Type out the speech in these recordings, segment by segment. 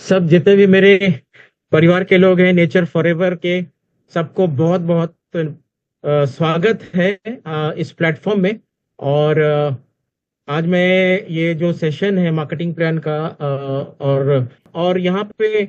सब जितने भी मेरे परिवार के लोग हैं, नेचर फॉरएवर के, सबको बहुत बहुत स्वागत है इस प्लेटफॉर्म में। और आज मैं ये जो सेशन है मार्केटिंग प्लान का, और यहाँ पे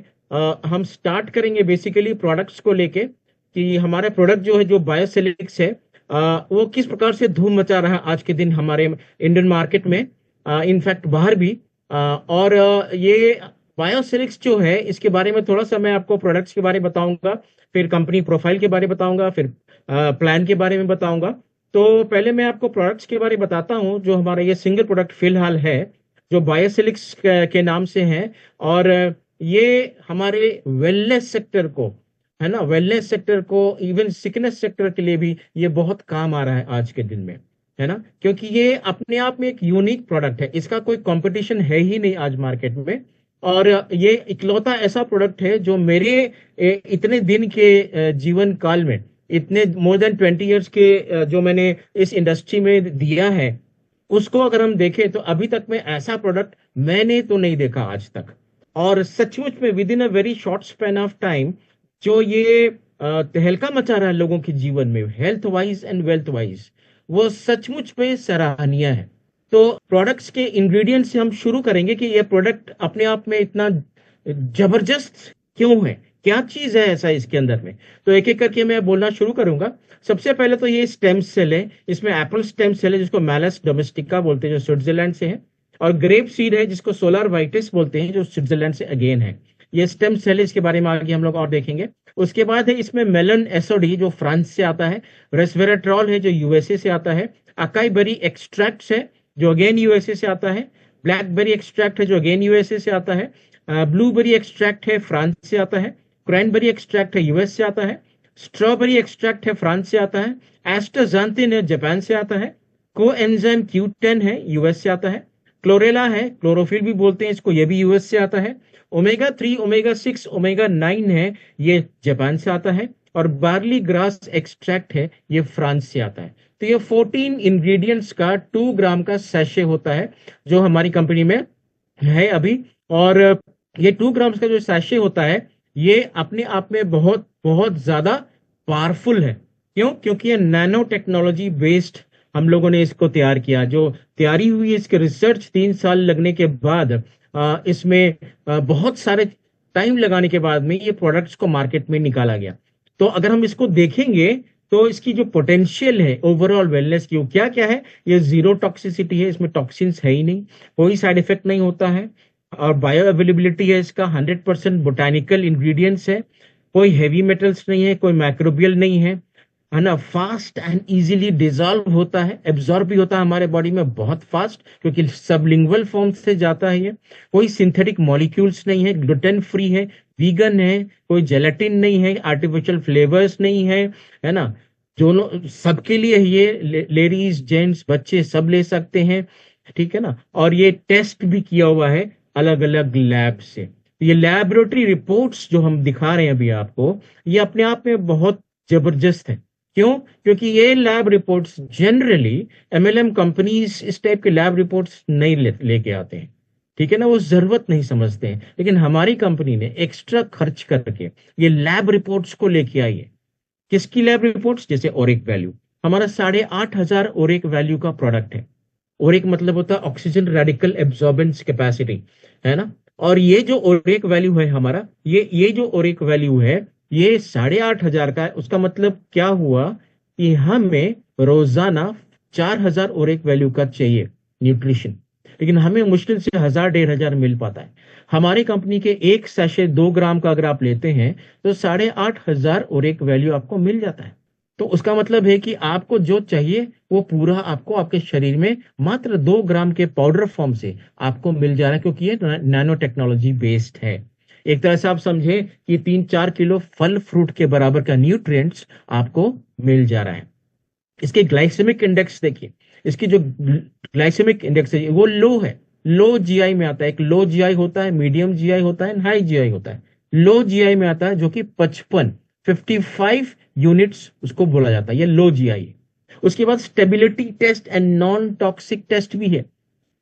हम स्टार्ट करेंगे बेसिकली प्रोडक्ट्स को लेके कि हमारा प्रोडक्ट जो है, जो बायोसिलिक्स है, वो किस प्रकार से धूम मचा रहा है आज के दिन हमारे इंडियन मार्केट में, इनफैक्ट बाहर भी। और ये बायोसिलिक्स जो है, इसके बारे में थोड़ा सा मैं आपको प्रोडक्ट्स के बारे में बताऊंगा, फिर कंपनी प्रोफाइल के बारे में बताऊंगा, फिर प्लान के बारे में बताऊंगा। तो पहले मैं आपको प्रोडक्ट्स के बारे में बताता हूँ। जो हमारा ये सिंगल प्रोडक्ट फिलहाल है, जो बायोसिलिक्स के नाम से है। और ये हमारे वेलनेस सेक्टर को, है ना, वेलनेस सेक्टर को, इवन सिकनेस सेक्टर के लिए भी ये बहुत काम आ रहा है आज के दिन में, है ना। क्योंकि ये अपने आप में एक यूनिक प्रोडक्ट है, इसका कोई कंपटीशन है ही नहीं आज मार्केट में। और ये इकलौता ऐसा प्रोडक्ट है जो मेरे इतने दिन के जीवन काल में, इतने मोर देन 20 ईयर्स के जो मैंने इस इंडस्ट्री में दिया है, उसको अगर हम देखें तो अभी तक में ऐसा प्रोडक्ट मैंने तो नहीं देखा आज तक। और सचमुच में with in a very short span of time जो ये तहलका मचा रहा है लोगों के जीवन में, health wise and wealth wise, वो सचमुच में सराहनीय है। तो प्रोडक्ट्स के इंग्रेडिएंट्स से हम शुरू करेंगे कि ये प्रोडक्ट अपने आप में इतना जबरदस्त क्यों है, क्या चीज है ऐसा इसके अंदर में। तो एक एक करके मैं बोलना शुरू करूंगा। सबसे पहले तो ये स्टेम सेल है, इसमें एप्पल स्टेम सेल है जिसको मैलस डोमेस्टिका बोलते हैं, जो स्विट्जरलैंड से है। और ग्रेप सीड है जिसको सोलर वाइटिस बोलते हैं, जो स्विट्जरलैंड से अगेन है। ये स्टेम सेल है, इसके बारे में आगे हम लोग और देखेंगे। उसके बाद है इसमें मेलन एसोडी जो फ्रांस से आता है, रेस्वेराट्रॉल है जो यूएसए से आता है, अकाई बेरी एक्सट्रैक्ट है जो अगेन यूएसए से आता है, ब्लैकबेरी एक्सट्रैक्ट है जो अगेन यूएसए से आता है, ब्लूबेरी एक्सट्रैक्ट है फ्रांस से आता है, क्रैनबेरी एक्सट्रैक्ट है यूएस से आता है, स्ट्रॉबेरी एक्सट्रैक्ट है फ्रांस से आता है, एस्टाजांथिन है जापान से आता है, कोएंजाइम Q10 है यूएस से आता है, क्लोरेला है, क्लोरोफिल भी बोलते हैं इसको, ये भी यूएस से आता है, ओमेगा 3, ओमेगा 6, ओमेगा 9 है, ये जापान से आता है, और बार्ली ग्रास एक्सट्रैक्ट है, ये फ्रांस से आता है। तो ये 14 इंग्रेडिएंट्स का 2 ग्राम का सैशे होता है जो हमारी कंपनी में है अभी। और ये 2 ग्राम्स का जो सैशे होता है, ये अपने आप में बहुत बहुत ज्यादा पावरफुल है। क्यों? क्योंकि ये नैनो टेक्नोलॉजी बेस्ड हम लोगों ने इसको तैयार किया। जो तैयारी हुई इसके रिसर्च 3 साल लगने के बाद, इसमें बहुत सारे टाइम लगाने के बाद में ये प्रोडक्ट्स को मार्केट में निकाला गया। तो अगर हम इसको देखेंगे तो इसकी जो पोटेंशियल है ओवरऑल वेलनेस की, वो क्या क्या है। ये जीरो टॉक्सिसिटी है, इसमें टॉक्सिन्स है ही नहीं, कोई साइड इफेक्ट नहीं होता है। और बायो अवेलेबिलिटी है इसका, 100% बोटानिकल इंग्रेडिएंट्स है, कोई हैवी मेटल्स नहीं है, कोई माइक्रोबियल नहीं है ना। फास्ट एंड इजीली डिजॉल्व होता है, एब्जॉर्ब भी होता है हमारे बॉडी में बहुत फास्ट, क्योंकि सबलिंगुअल फॉर्म से जाता है ये। कोई सिंथेटिक मॉलिक्यूल्स नहीं है, ग्लूटेन फ्री है, वीगन है, कोई जेलेटिन नहीं है, आर्टिफिशियल फ्लेवर्स नहीं है ना। जो लोग, सबके लिए ये, लेडीज जेंट्स बच्चे सब ले सकते हैं, ठीक है ना। और ये टेस्ट भी किया हुआ है अलग अलग लैब से। ये लैबोरेटरी रिपोर्ट्स जो हम दिखा रहे हैं अभी आपको, ये अपने आप में बहुत जबरदस्त है। क्यों? क्योंकि ये lab reports generally MLM companies इस टाइप के लैब रिपोर्ट्स नहीं लेके आते हैं, ठीक है ना, वो जरूरत नहीं समझते हैं। लेकिन हमारी कंपनी ने एक्स्ट्रा खर्च करके ये लैब रिपोर्ट्स को लेके आई है। किसकी लैब रिपोर्ट्स? जैसे ओरिक वैल्यू, हमारा 8,500 ओरिक वैल्यू का प्रोडक्ट है। ओरिक मतलब होता है ऑक्सीजन रेडिकल एब्जॉर्बेंस कैपेसिटी, है ना। और ये जो ओरिक वैल्यू है हमारा, ये जो ओरिक वैल्यू है, ये 8,500 का है। उसका मतलब क्या हुआ कि हमें रोजाना 4,000 ओरिक वैल्यू का चाहिए न्यूट्रिशन, लेकिन हमें मुश्किल से 1,000 1,500 मिल पाता है। हमारी कंपनी के एक सैशे 2 ग्राम का अगर आप लेते हैं तो 8,500 ओरिक वैल्यू आपको मिल जाता है। तो उसका मतलब है कि आपको जो चाहिए वो पूरा आपको आपके शरीर में मात्र 2 ग्राम के पाउडर फॉर्म से आपको मिल जा रहा है, क्योंकि ये नैनो टेक्नोलॉजी बेस्ड है। एक तरह से आप समझे कि 3-4 किलो फल फ्रूट के बराबर का न्यूट्रिएंट्स आपको मिल जा रहा है। इसके ग्लाइसेमिक इंडेक्स देखिए, इसकी जो ग्लाइसेमिक इंडेक्स है वो लो है, लो जीआई में आता है। एक लो जीआई होता है, मीडियम जीआई होता है, हाई जीआई होता है। लो जीआई में आता है जो कि 55 यूनिट्स उसको बोला जाता है, ये लो जीआई है। उसके बाद stability test and non toxic test भी है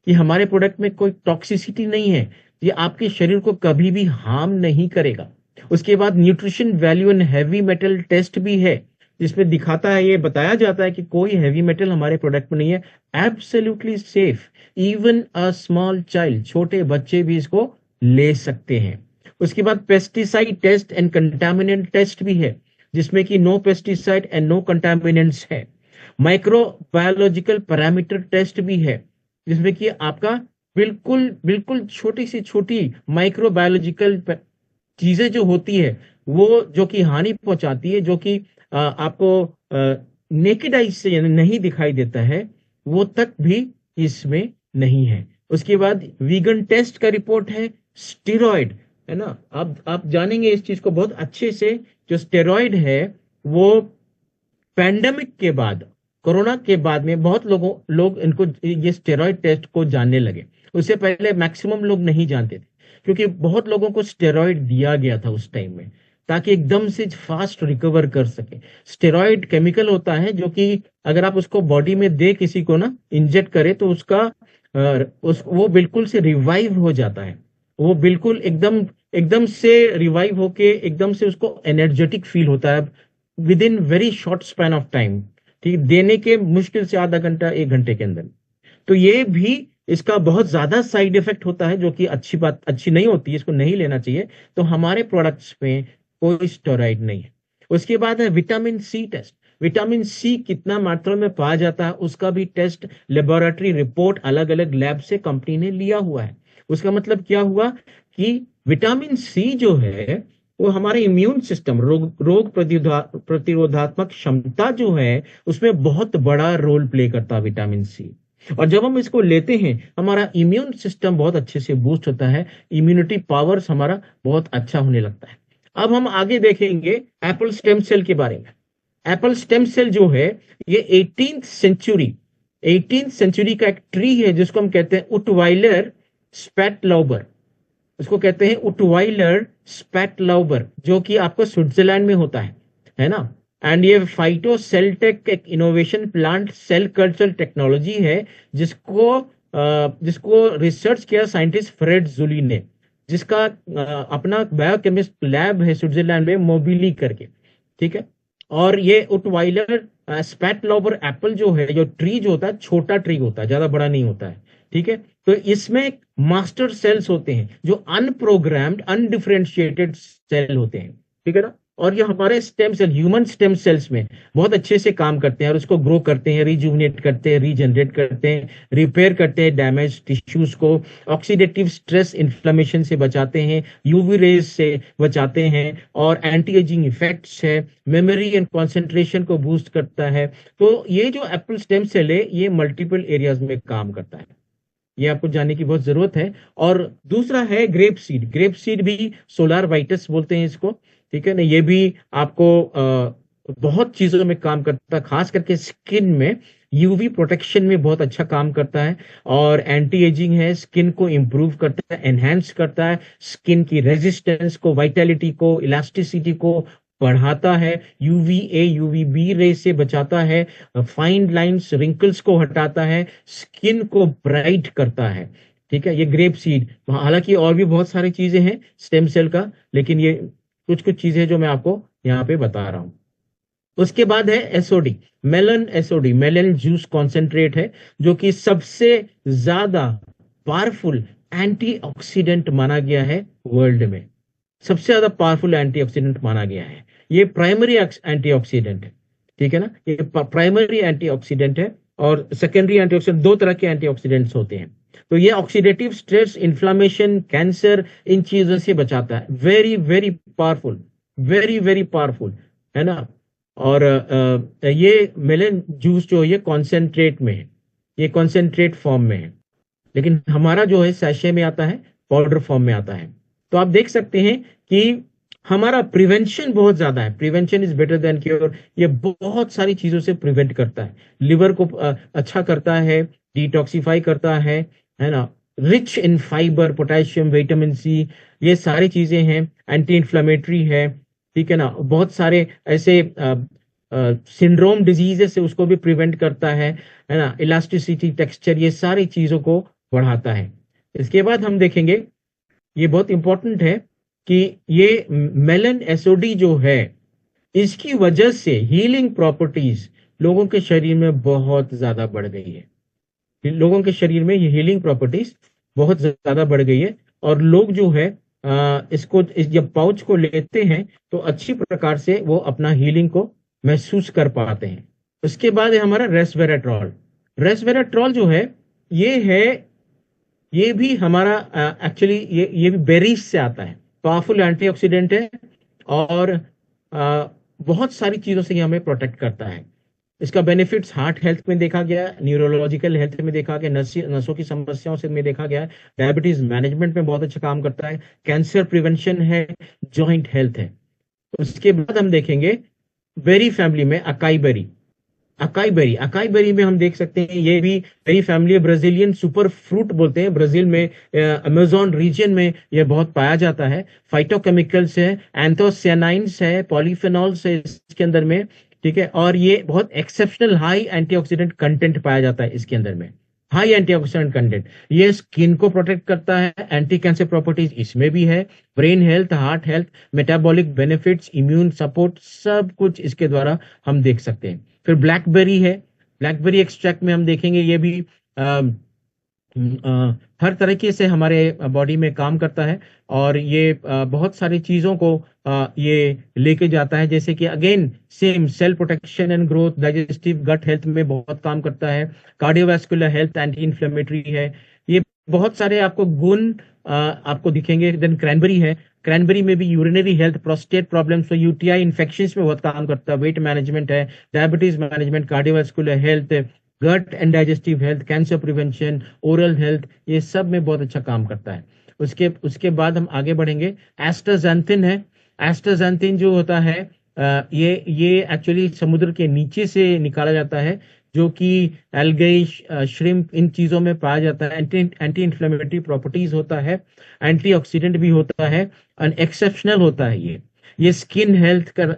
कि हमारे प्रोडक्ट में कोई टॉक्सिसिटी नहीं है, ये आपके शरीर को कभी भी हार्म नहीं करेगा। उसके बाद nutrition value and heavy metal test भी है, जिसमें दिखाता है, ये बताया जाता है कि कोई हैवी मेटल हमारे प्रोडक्ट में नहीं है। Absolutely safe, even a small child, छोटे बच्चे भी इसको ले सकते हैं। उसके बाद pesticide test and contaminant test भी है, जिसमें कि no pesticide and no contaminants है। माइक्रोबायोलॉजिकल पैरामीटर टेस्ट भी है, जिसमें कि आपका बिल्कुल बिल्कुल छोटी से छोटी माइक्रोबायोलॉजिकल चीजें जो होती है, वो जो कि हानि पहुंचाती है, जो कि आपको नेकेड आई से यानी नहीं दिखाई देता है, वो तक भी इसमें नहीं है। उसके बाद वीगन टेस्ट का रिपोर्ट है। स्टेरॉइड है ना, आप जानेंगे इस चीज को बहुत अच्छे से। जो स्टेरॉइड है वो पैंडेमिक के बाद, कोरोना के बाद में बहुत लोग इनको, ये स्टेरॉइड टेस्ट को जानने लगे। उससे पहले मैक्सिमम लोग नहीं जानते थे, क्योंकि बहुत लोगों को स्टेरॉइड दिया गया था उस टाइम में, ताकि एकदम से फास्ट रिकवर कर सके। स्टेरॉइड केमिकल होता है जो कि अगर आप उसको बॉडी में दे किसी को ना, इंजेक्ट करे, तो उसका वो बिल्कुल से रिवाइव हो जाता है। वो बिल्कुल एकदम एकदम से रिवाइव होके एकदम से उसको एनर्जेटिक फील होता है with in very short span of time. ठीक, देने के मुश्किल से आधा घंटा 1 घंटे के अंदर। तो ये भी इसका बहुत ज्यादा साइड इफेक्ट होता है, जो कि अच्छी नहीं होती है, इसको नहीं लेना चाहिए। तो हमारे प्रोडक्ट्स में कोई स्टेरॉइड नहीं है। उसके बाद है vitamin C test. Vitamin C कितना मात्रा में पाया जाता है, उसका भी टेस्ट, लेबोरेटरी रिपोर्ट अलग अलग लैब से कंपनी ने लिया हुआ है। उसका मतलब क्या हुआ कि विटामिन सी जो है वो हमारे इम्यून सिस्टम, रोग प्रतिरोधात्मक क्षमता जो है, उसमें बहुत बड़ा रोल प्ले करता है विटामिन सी। और जब हम इसको लेते हैं, हमारा इम्यून सिस्टम बहुत अच्छे से बूस्ट होता है, इम्यूनिटी पावर्स हमारा बहुत अच्छा होने लगता है। अब हम आगे देखेंगे एप्पल स्टेम सेल के बारे में। एप्पल स्टेम सेल जो है, ये 18th सेंचुरी का एक ट्री है, जिसको हम कहते हैं उटवाइलर स्पैटलाउबर। उसको कहते हैं उटवाइलर स्पैटलाउबर, जो कि आपको स्विट्जरलैंड में होता है ना। एंड ये फाइटोसेल्टेक एक innovation plant cell culture technology है, जिसको रिसर्च किया साइंटिस्ट फ्रेड जुली ने, जिसका अपना बायोकेमिस्ट लैब है स्विट्जरलैंड में, मोबिली करके। ठीक है। और ये उटवाइलर स्पैटलाउबर एप्पल जो है, जो ट्री जो होता है, छोटा ट्री होता है, ज्यादा बड़ा नहीं होता है। ठीक है। तो इसमें मास्टर सेल्स होते हैं, जो अनप्रोग्राम्ड अनडिफरेंशिएटेड सेल होते हैं। ठीक है ना। और ये हमारे stem cell, human stem cells में बहुत अच्छे से काम करते हैं, और उसको ग्रो करते हैं, रिजुविनेट करते हैं, रीजनरेट करते हैं, रिपेयर करते हैं डैमेज टिश्यूज को, ऑक्सीडेटिव स्ट्रेस इन्फ्लेमेशन से बचाते हैं, यूवी रेज से बचाते हैं, और एंटी एजिंग इफेक्ट्स है, मेमोरी एंड कॉन्सेंट्रेशन को बूस्ट करता है। तो ये जो एप्पल स्टेम सेल है, ये मल्टीपल एरियाज में काम करता है, ये आपको जानने की बहुत जरूरत है। और दूसरा है ग्रेप सीड। ग्रेप सीड भी सोलार वाइटस बोलते हैं इसको। ठीक है ना। ये भी आपको बहुत चीजों में काम करता है, खास करके स्किन में यूवी प्रोटेक्शन में बहुत अच्छा काम करता है, और एंटी एजिंग है, स्किन को इंप्रूव करता है, एनहेंस करता है, स्किन की रेजिस्टेंस को, वाइटलिटी को, इलास्टिसिटी को बढ़ाता है, यूवीए यूवीबी रे से बचाता है, फाइन लाइंस रिंकल्स को हटाता है, स्किन को ब्राइट करता है। ठीक है। ये ग्रेप सीड, हालांकि और भी बहुत सारी चीजें हैं स्टेम सेल का, लेकिन ये कुछ कुछ चीजें जो मैं आपको यहाँ पे बता रहा हूँ। उसके बाद है SOD, melon SOD, melon juice concentrate है, जो कि सबसे ज्यादा पावरफुल एंटीऑक्सीडेंट माना गया है वर्ल्ड में। सबसे ज्यादा पावरफुल एंटीऑक्सीडेंट माना गया है। ये प्राइमरी एंटीऑक्सीडेंट है। ठीक है ना। ये प्राइमरी एंटीऑक्सीडेंट है, और सेकेंडरी एंटीऑक्सीडेंट, दो तरह के एंटीऑक्सीडेंट्स होते हैं। तो ये ऑक्सीडेटिव स्ट्रेस, इन्फ्लामेशन, कैंसर, इन चीजों से बचाता है। Very very powerful, very very powerful, है ना। और ये मेलन जूस जो है, ये कॉन्सेंट्रेट में है, ये कॉन्सेंट्रेट फॉर्म में है, लेकिन हमारा जो है सैशे में आता है, पाउडर फॉर्म में आता है। तो आप देख सकते हैं कि हमारा प्रिवेंशन बहुत ज्यादा है। Prevention is better than cure. ये बहुत सारी चीजों से प्रिवेंट करता है, लिवर को अच्छा करता है, डिटॉक्सिफाई करता है ना। Rich in fibre, potassium, vitamin C, ये सारी चीजें हैं। एंटी इन्फ्लेमेटरी है। ठीक है ना। बहुत सारे ऐसे सिंड्रोम डिजीजेस से उसको भी प्रिवेंट करता है ना। इलास्टिसिटी, टेक्सचर, ये सारी चीजों को बढ़ाता है। इसके बाद हम देखेंगे ये बहुत इंपॉर्टेंट है कि ये मेलन एसओडी जो है, इसकी वजह से हीलिंग प्रॉपर्टीज लोगों के शरीर में बहुत ज्यादा बढ़ गई है। लोगों के शरीर में ये हीलिंग प्रॉपर्टीज बहुत ज्यादा बढ़ गई है, और लोग जो है जब पाउच को लेते हैं तो अच्छी प्रकार से वो अपना हीलिंग को महसूस कर पाते हैं। उसके बाद है हमारा रेस्वेराट्रॉल। रेस्वेराट्रॉल जो है, ये है ये भी हमारा एक्चुअली ये भी बेरीज से आता है। पावरफुल एंटीऑक्सीडेंट है, और बहुत सारी चीजों से ये हमें प्रोटेक्ट करता है। इसका बेनिफिट्स हार्ट हेल्थ में देखा गया है, न्यूरोलॉजिकल हेल्थ में देखा गया, नसों की समस्याओं से में देखा गया है, डायबिटीज मैनेजमेंट में बहुत अच्छा काम करता है, कैंसर प्रिवेंशन है, जॉइंट हेल्थ है। उसके बाद हम देखेंगे बेरी फैमिली में अकाई बेरी। अकाई बेरी में हम देख सकते हैं, ये भी बेरी फैमिली है। ब्राजीलियन सुपर फ्रूट बोलते हैं, ब्राजील में अमेजोन रीजन में यह बहुत पाया जाता है। फाइटोकेमिकल्स है, एंथोसियानाइंस है, पॉलीफेनॉल्स है इसके अंदर में, ठीक है। और ये बहुत एक्सेप्शनल हाई एंटीऑक्सीडेंट कंटेंट पाया जाता है इसके अंदर में, हाई एंटीऑक्सीडेंट कंटेंट। ये स्किन को प्रोटेक्ट करता है, एंटी कैंसर प्रॉपर्टीज इसमें भी है, brain health, heart health, metabolic benefits, immune support, सब कुछ इसके द्वारा हम देख सकते हैं। फिर ब्लैकबेरी है। ब्लैकबेरी एक्सट्रैक्ट में हम देखेंगे, ये भी हर तरीके से हमारे बॉडी में काम करता है, और ये बहुत सारी चीजों को ये लेके जाता है, जैसे कि again same cell protection and growth, digestive gut health में बहुत काम करता है, कार्डियोवास्कुलर हेल्थ, एंटी इन्फ्लेमेटरी है। ये बहुत सारे आपको गुण आपको दिखेंगे। देन क्रैनबेरी है। क्रैनबेरी में भी urinary health, prostate problems, UTI infections में बहुत काम करता है, वेट मैनेजमेंट है, diabetes management, cardiovascular health, gut and digestive health, cancer prevention, oral health, ये सब में बहुत अच्छा काम करता है। उसके बाद हम आगे बढ़ेंगे। एस्टाजेंथिन है। एस्टाजेंथिन जो होता है, ये एक्चुअली समुद्र के नीचे से निकाला जाता है, जो कि एल्गे, श्रिम्प, इन चीजों में पाया जाता है। एंटी इन्फ्लेमेटरी प्रॉपर्टीज होता है, एंटीऑक्सीडेंट भी होता है, और एक्सेप्शनल होता है ये स्किन हेल्थ कर,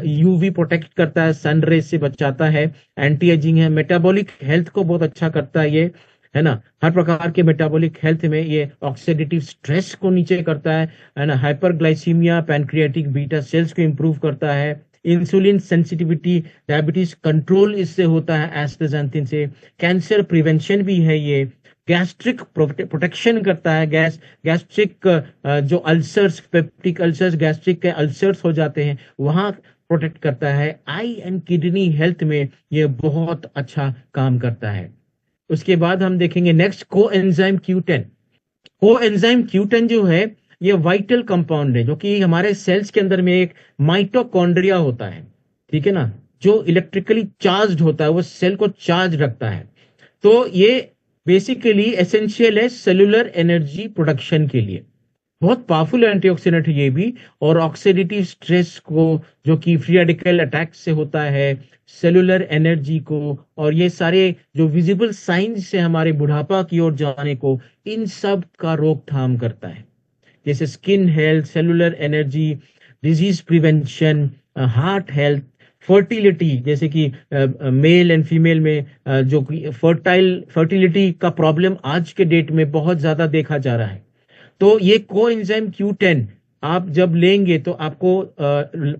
यूवी प्रोटेक्ट करता है, सन रेज से बचाता है, एंटी एजिंग है, मेटाबॉलिक हेल्थ को बहुत अच्छा करता है ये, है ना। हर प्रकार के मेटाबॉलिक हेल्थ में ये ऑक्सीडेटिव स्ट्रेस को नीचे करता है ना। हाइपरग्लाइसीमिया, पैनक्रियाटिक बीटा सेल्स को इंप्रूव करता है, इंसुलिन सेंसिटिविटी, डायबिटीज कंट्रोल इससे होता है एस्टाजेंथिन से। कैंसर प्रिवेंशन भी है ये। गैस्ट्रिक प्रोटेक्शन करता है, गैस्ट्रिक जो अल्सर्स, पेप्टिक अल्सर्स, गैस्ट्रिक के अल्सर्स हो जाते हैं, वहां प्रोटेक्ट करता है। आई एंड किडनी हेल्थ में ये बहुत अच्छा काम करता है। उसके बाद हम देखेंगे next coenzyme Q10। Coenzyme Q10 जो है, ये वाइटल कंपाउंड है, जो कि हमारे सेल्स के अंदर में एक माइटोकॉन्ड्रिया होता है, ठीक है ना, जो इलेक्ट्रिकली चार्ज होता है, वो सेल को चार्ज रखता है। तो ये बेसिकली एसेंशियल है सेलुलर एनर्जी प्रोडक्शन के लिए। बहुत पावरफुल एंटीऑक्सीडेंट है ये भी, और ऑक्सीडेटिव स्ट्रेस को, जो कि फ्री रेडिकल अटैक से होता है, सेलुलर एनर्जी को, और ये सारे जो विजिबल साइंस से हमारे बुढ़ापा की ओर जाने को, इन सब का रोकथाम करता है। जैसे skin health, cellular energy, disease prevention, heart health, fertility, जैसे कि मेल एंड फीमेल में जो फर्टिलिटी का प्रॉब्लम आज के डेट में बहुत ज्यादा देखा जा रहा है। तो ये कोएंजाइम Q10 आप जब लेंगे तो आपको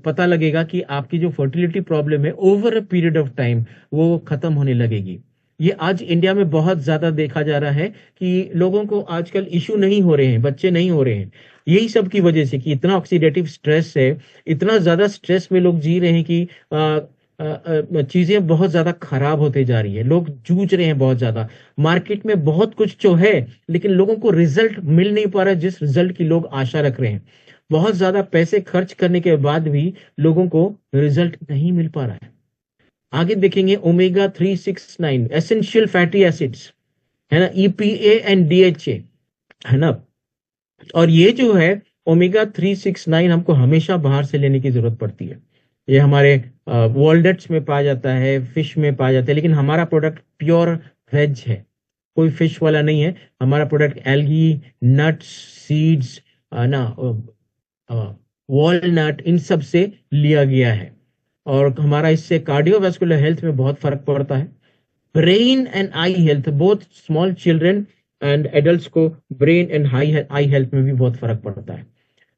पता लगेगा कि आपकी जो फर्टिलिटी प्रॉब्लम है, over a period of time वो खत्म होने लगेगी। ये आज इंडिया में बहुत ज्यादा देखा जा रहा है कि लोगों को आजकल इशू नहीं हो रहे हैं, बच्चे नहीं हो रहे हैं, यही सब की वजह से कि इतना ऑक्सीडेटिव स्ट्रेस है, इतना ज्यादा स्ट्रेस में लोग जी रहे हैं कि चीजें बहुत ज्यादा खराब होते जा रही है, लोग जूझ रहे हैं बहुत ज्यादा। मार्केट में बहुत कुछ जो है, लेकिन लोगों को रिजल्ट मिल नहीं पा रहा है, जिस रिजल्ट की लोग आशा रख रहे हैं। बहुत ज्यादा पैसे खर्च करने के बाद भी लोगों को रिजल्ट नहीं मिल पा रहा है। आगे देखेंगे ओमेगा 369 एसेंशियल फैटी एसिड्स, है ना, EPA एंड DHA, है ना। और ये जो है ओमेगा 369 हमको हमेशा बाहर से लेने की जरूरत पड़ती है। ये हमारे वॉलनट्स में पाया जाता है, फिश में पाया जाता है, लेकिन हमारा प्रोडक्ट प्योर वेज है, कोई फिश वाला नहीं है। हमारा प्रोडक्ट एल्गी, नट्स, सीड्स, ना, वॉलनट, इन सब से लिया गया है, और हमारा इससे कार्डियोवास्कुलर हेल्थ में बहुत फर्क पड़ता है। Brain and eye health, both small children and adults को brain and high eye health में भी बहुत फर्क पड़ता है।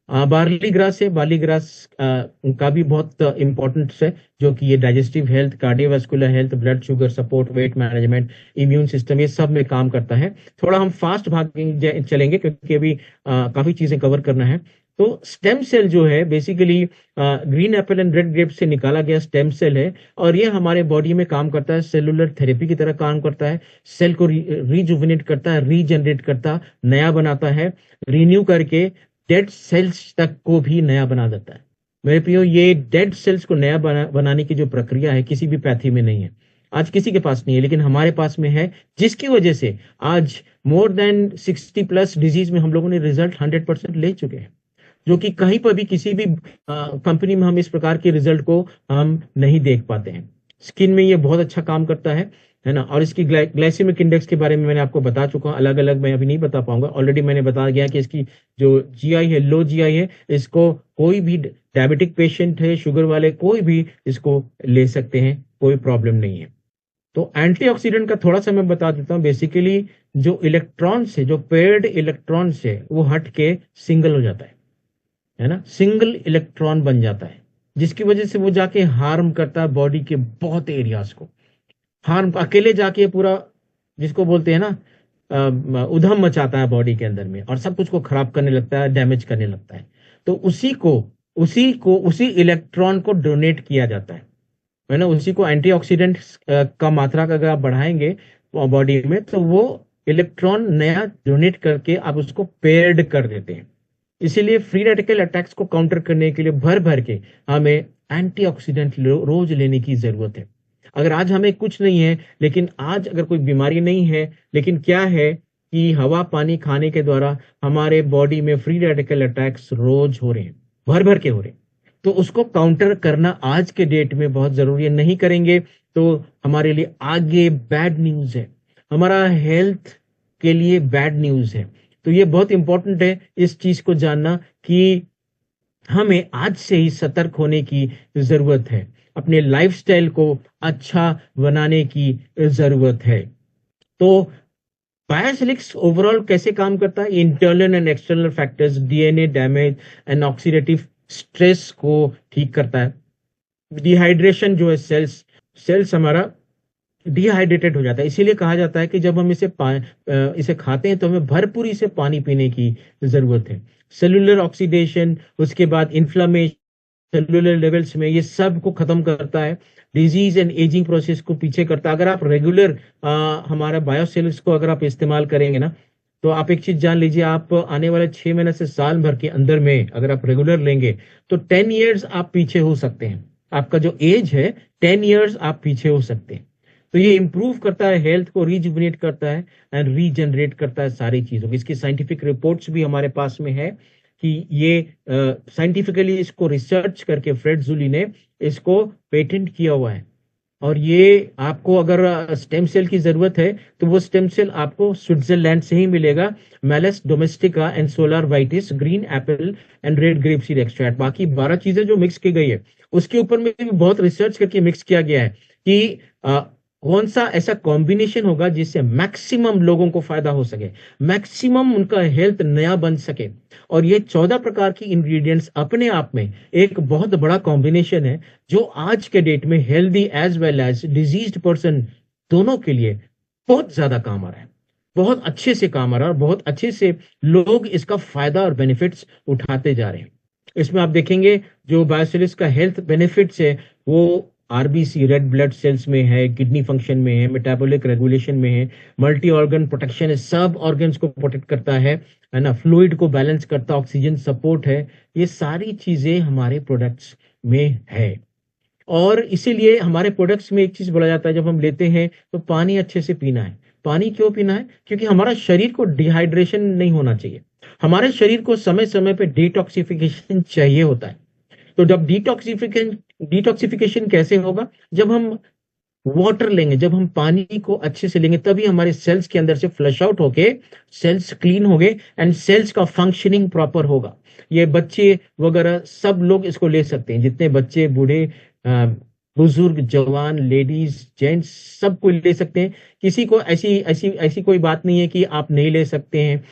बार्ली ग्रास है, बार्ली ग्रास का भी बहुत इम्पोर्टेंस है, जो कि ये digestive health, cardiovascular health, blood sugar support, weight management, immune system, ये सब में काम करता है। थोड़ा हम फास्ट भागेंगे चलेंगे क्योंकि अभी काफी चीजें कवर करना है। तो स्टेम सेल जो है basically green apple and red grape से निकाला गया स्टेम सेल है, और ये हमारे बॉडी में काम करता है, सेलुलर थेरेपी की तरह काम करता है। सेल को रिजुविनेट करता है, रीजनरेट करता है, नया बनाता है, रिन्यू करके डेड सेल्स तक को भी नया बना देता है। मेरे प्रियो, ये डेड सेल्स को नया बनाने की जो प्रक्रिया है किसी भी पैथी में नहीं है, आज किसी के पास नहीं है, लेकिन हमारे पास में है, जिसकी वजह से आज मोर देन 60+ डिजीज में हम लोगों ने रिजल्ट 100% ले चुके हैं, जो कि कहीं पर भी किसी भी कंपनी में हम इस प्रकार के रिजल्ट को हम नहीं देख पाते हैं। स्किन में ये बहुत अच्छा काम करता है ना। और इसकी ग्लाइसेमिक इंडेक्स के बारे में मैंने आपको बता चुका हूँ, अलग अलग मैं अभी नहीं बता पाऊंगा, ऑलरेडी मैंने बता दिया कि इसकी जो जीआई है, लो जीआई है, इसको कोई भी डायबिटिक पेशेंट है, शुगर वाले, कोई भी इसको ले सकते हैं, कोई प्रॉब्लम नहीं है। तो एंटीऑक्सीडेंट का थोड़ा सा मैं बता देता हूँ। बेसिकली जो इलेक्ट्रॉन्स है, जो पेयर्ड इलेक्ट्रॉन्स है, वो हट के सिंगल हो जाता है ना, सिंगल इलेक्ट्रॉन बन जाता है, जिसकी वजह से वो जाके हार्म करता है बॉडी के बहुत एरियाज को। हार्म अकेले जाके पूरा, जिसको बोलते हैं ना, उधम मचाता है बॉडी के अंदर में, और सब कुछ को खराब करने लगता है, डैमेज करने लगता है। तो उसी इलेक्ट्रॉन को डोनेट किया जाता है ना, उसी को एंटीऑक्सीडेंट का मात्रा का अगर आप बढ़ाएंगे बॉडी में, तो वो इलेक्ट्रॉन नया डोनेट करके आप उसको पेयर्ड कर देते हैं। इसीलिए फ्री रेडिकल अटैक्स को काउंटर करने के लिए भर भर के हमें एंटीऑक्सीडेंट रोज लेने की जरूरत है। अगर आज हमें कुछ नहीं है, लेकिन आज अगर कोई बीमारी नहीं है, लेकिन क्या है कि हवा पानी खाने के द्वारा हमारे बॉडी में फ्री रेडिकल अटैक्स रोज हो रहे हैं, भर भर के हो रहे हैं, तो उसको काउंटर करना आज के डेट में बहुत जरूरी है। नहीं करेंगे तो हमारे लिए आगे बैड न्यूज है, हमारा हेल्थ के लिए बैड न्यूज है। तो ये बहुत इंपॉर्टेंट है इस चीज को जानना कि हमें आज से ही सतर्क होने की जरूरत है, अपने लाइफस्टाइल को अच्छा बनाने की जरूरत है। तो बायोसिलिक्स ओवरऑल कैसे काम करता है? Internal and external factors, DNA damage and oxidative stress को ठीक करता है। डिहाइड्रेशन जो है, सेल्स हमारा डिहाइड्रेटेड हो जाता है, इसीलिए कहा जाता है कि जब हम इसे खाते हैं तो हमें भरपूर से पानी पीने की जरूरत है। सेलुलर ऑक्सीडेशन, उसके बाद इन्फ्लामेशन सेलुलर लेवल्स में, ये सब को खत्म करता है। डिजीज एंड एजिंग प्रोसेस को पीछे करता है। अगर आप रेगुलर हमारा बायोसेल्स को अगर आप इस्तेमाल करेंगे ना, तो आप एक चीज जान लीजिए, आप आने वाले 6 महीने से साल भर के अंदर में अगर आप रेगुलर लेंगे तो 10 years आप पीछे हो सकते हैं। आपका जो एज है 10 years आप पीछे हो सकते हैं। तो ये इंप्रूव करता है हेल्थ को, रिजुविनेट करता है एंड रीजनरेट करता है सारी चीजों की। इसकी साइंटिफिक रिपोर्ट्स भी हमारे पास में है कि ये साइंटिफिकली इसको रिसर्च करके फ्रेड जूली ने इसको पेटेंट किया हुआ है। और ये आपको अगर स्टेम सेल की जरूरत है तो वो स्टेम सेल आपको स्विट्जरलैंड से ही मिलेगा। Malus domestica and solar vitis, green apple and red grape seed extract, बाकी 12 चीजें जो मिक्स की गई है उसके ऊपर में भी बहुत रिसर्च करके मिक्स किया गया है कि कौन सा ऐसा कॉम्बिनेशन होगा जिससे मैक्सिमम लोगों को फायदा हो सके, मैक्सिमम उनका हेल्थ नया बन सके। और ये 14 प्रकार की इंग्रेडिएंट्स अपने आप में एक बहुत बड़ा कॉम्बिनेशन है, जो आज के डेट में healthy as well as diseased person दोनों के लिए बहुत ज्यादा काम आ रहा है, बहुत अच्छे से काम आ रहा है, और बहुत अच्छे से लोग इसका फायदा और बेनिफिट्स उठाते जा रहे हैं। इसमें आप देखेंगे जो बायोसिलिस का हेल्थ बेनिफिट्स है, वो आरबीसी, रेड ब्लड सेल्स में है, किडनी फंक्शन में है, मेटाबॉलिक रेगुलेशन में है, मल्टी ऑर्गन प्रोटेक्शन है, सब ऑर्गन्स को प्रोटेक्ट करता है ना, फ्लूइड को बैलेंस करता है, ऑक्सीजन सपोर्ट है, ये सारी चीजें हमारे प्रोडक्ट्स में है। और इसीलिए हमारे प्रोडक्ट्स में एक चीज बोला जाता है, जब हम लेते हैं तो पानी अच्छे से पीना है। पानी क्यों पीना है? क्योंकि हमारा शरीर को डिहाइड्रेशन नहीं होना चाहिए, हमारे शरीर को समय समय पे डिटॉक्सिफिकेशन चाहिए होता है। तो जब डिटॉक्सिफिकेशन कैसे होगा? जब हम वाटर लेंगे, जब हम पानी को अच्छे से लेंगे, तभी हमारे सेल्स के अंदर से फ्लश आउट होके सेल्स क्लीन हो गए एंड सेल्स का फंक्शनिंग प्रॉपर होगा। ये बच्चे वगैरह सब लोग इसको ले सकते हैं, जितने बच्चे बूढ़े बुजुर्ग, जवान, लेडीज, जेंट्स, सब कोई ले सकते हैं। किसी को ऐसी ऐसी ऐसी कोई बात नहीं है कि आप नहीं ले सकते हैं,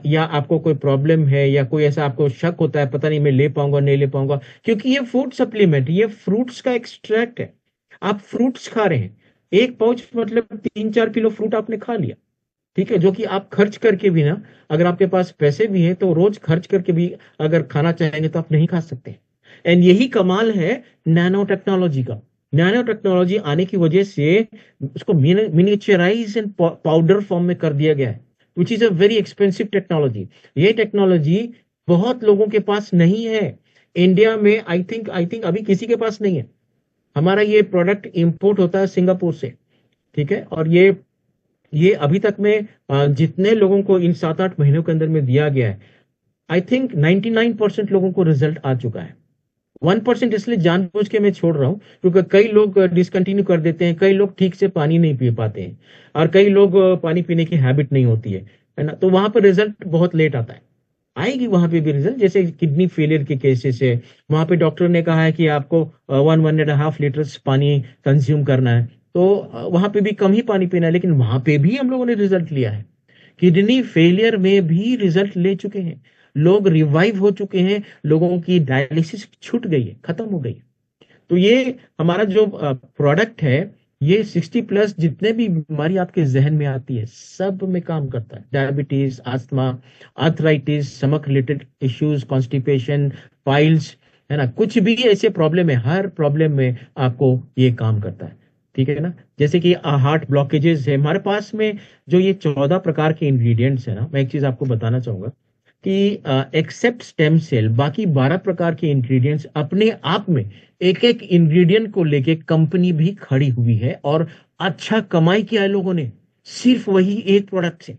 या आपको कोई प्रॉब्लम है या कोई ऐसा आपको शक होता है पता नहीं मैं ले पाऊंगा नहीं ले पाऊंगा, क्योंकि ये फूड सप्लीमेंट, ये फ्रूट्स का एक्सट्रैक्ट है। आप फ्रूट्स खा रहे हैं, एक पाउच मतलब 3-4 किलो फ्रूट आपने खा लिया, ठीक है, जो कि आप खर्च करके भी ना, अगर आपके पास पैसे भी हैं तो रोज खर्च करके भी अगर खाना चाहेंगे तो आप नहीं खा सकते। एंड यही कमाल है नैनो टेक्नोलॉजी का। नैनो टेक्नोलॉजी आने की वजह से उसको मिनिएचराइज एंड पाउडर फॉर्म में कर दिया गया है, which is a very expensive technology. ये टेक्नोलॉजी बहुत लोगों के पास नहीं है। इंडिया में आई थिंक अभी किसी के पास नहीं है। हमारा ये प्रोडक्ट इंपोर्ट होता है सिंगापुर से, ठीक है, और ये अभी तक में जितने लोगों को इन 7-8 महीनों के अंदर में दिया गया है, आई थिंक 99% लोगों को रिजल्ट आ चुका है। 1% इसलिए जानबूझ के मैं छोड़ रहा हूँ क्योंकि कई लोग डिसकंटिन्यू कर देते हैं, कई लोग ठीक से पानी नहीं पी पाते हैं, और कई लोग पानी पीने की हैबिट नहीं होती है ना, तो वहां पर रिजल्ट बहुत लेट आता है। आएगी वहां पे भी रिजल्ट, जैसे किडनी फेलियर के केसेस है, वहां पे डॉक्टर ने कहा है कि आपको 1-1.5 लीटर्स पानी कंज्यूम करना है, तो वहां पे भी कम ही पानी पीना है, लेकिन वहां पे भी हम लोगों ने रिजल्ट लिया है। किडनी फेलियर में भी रिजल्ट ले चुके हैं, लोग रिवाइव हो चुके हैं, लोगों की डायलिसिस छूट गई है, खत्म हो गई है। तो ये हमारा जो प्रोडक्ट है, ये 60+ जितने भी बीमारी आपके जहन में आती है सब में काम करता है। Diabetes, asthma, arthritis, stomach related issues, constipation, piles, है ना, कुछ भी ऐसे प्रॉब्लम है, हर प्रॉब्लम में आपको ये काम करता है, ठीक है ना। जैसे कि हार्ट ब्लॉकेजेस है, हमारे पास में जो ये 14 प्रकार के इंग्रेडिएंट्स है ना, मैं एक चीज आपको बताना चाहूंगा कि एक्सेप्ट स्टेम सेल, बाकी 12 प्रकार के इंग्रेडिएंट्स अपने आप में, एक एक इंग्रेडिएंट को लेके कंपनी भी खड़ी हुई है और अच्छा कमाई किया है लोगों ने, सिर्फ वही एक प्रोडक्ट से।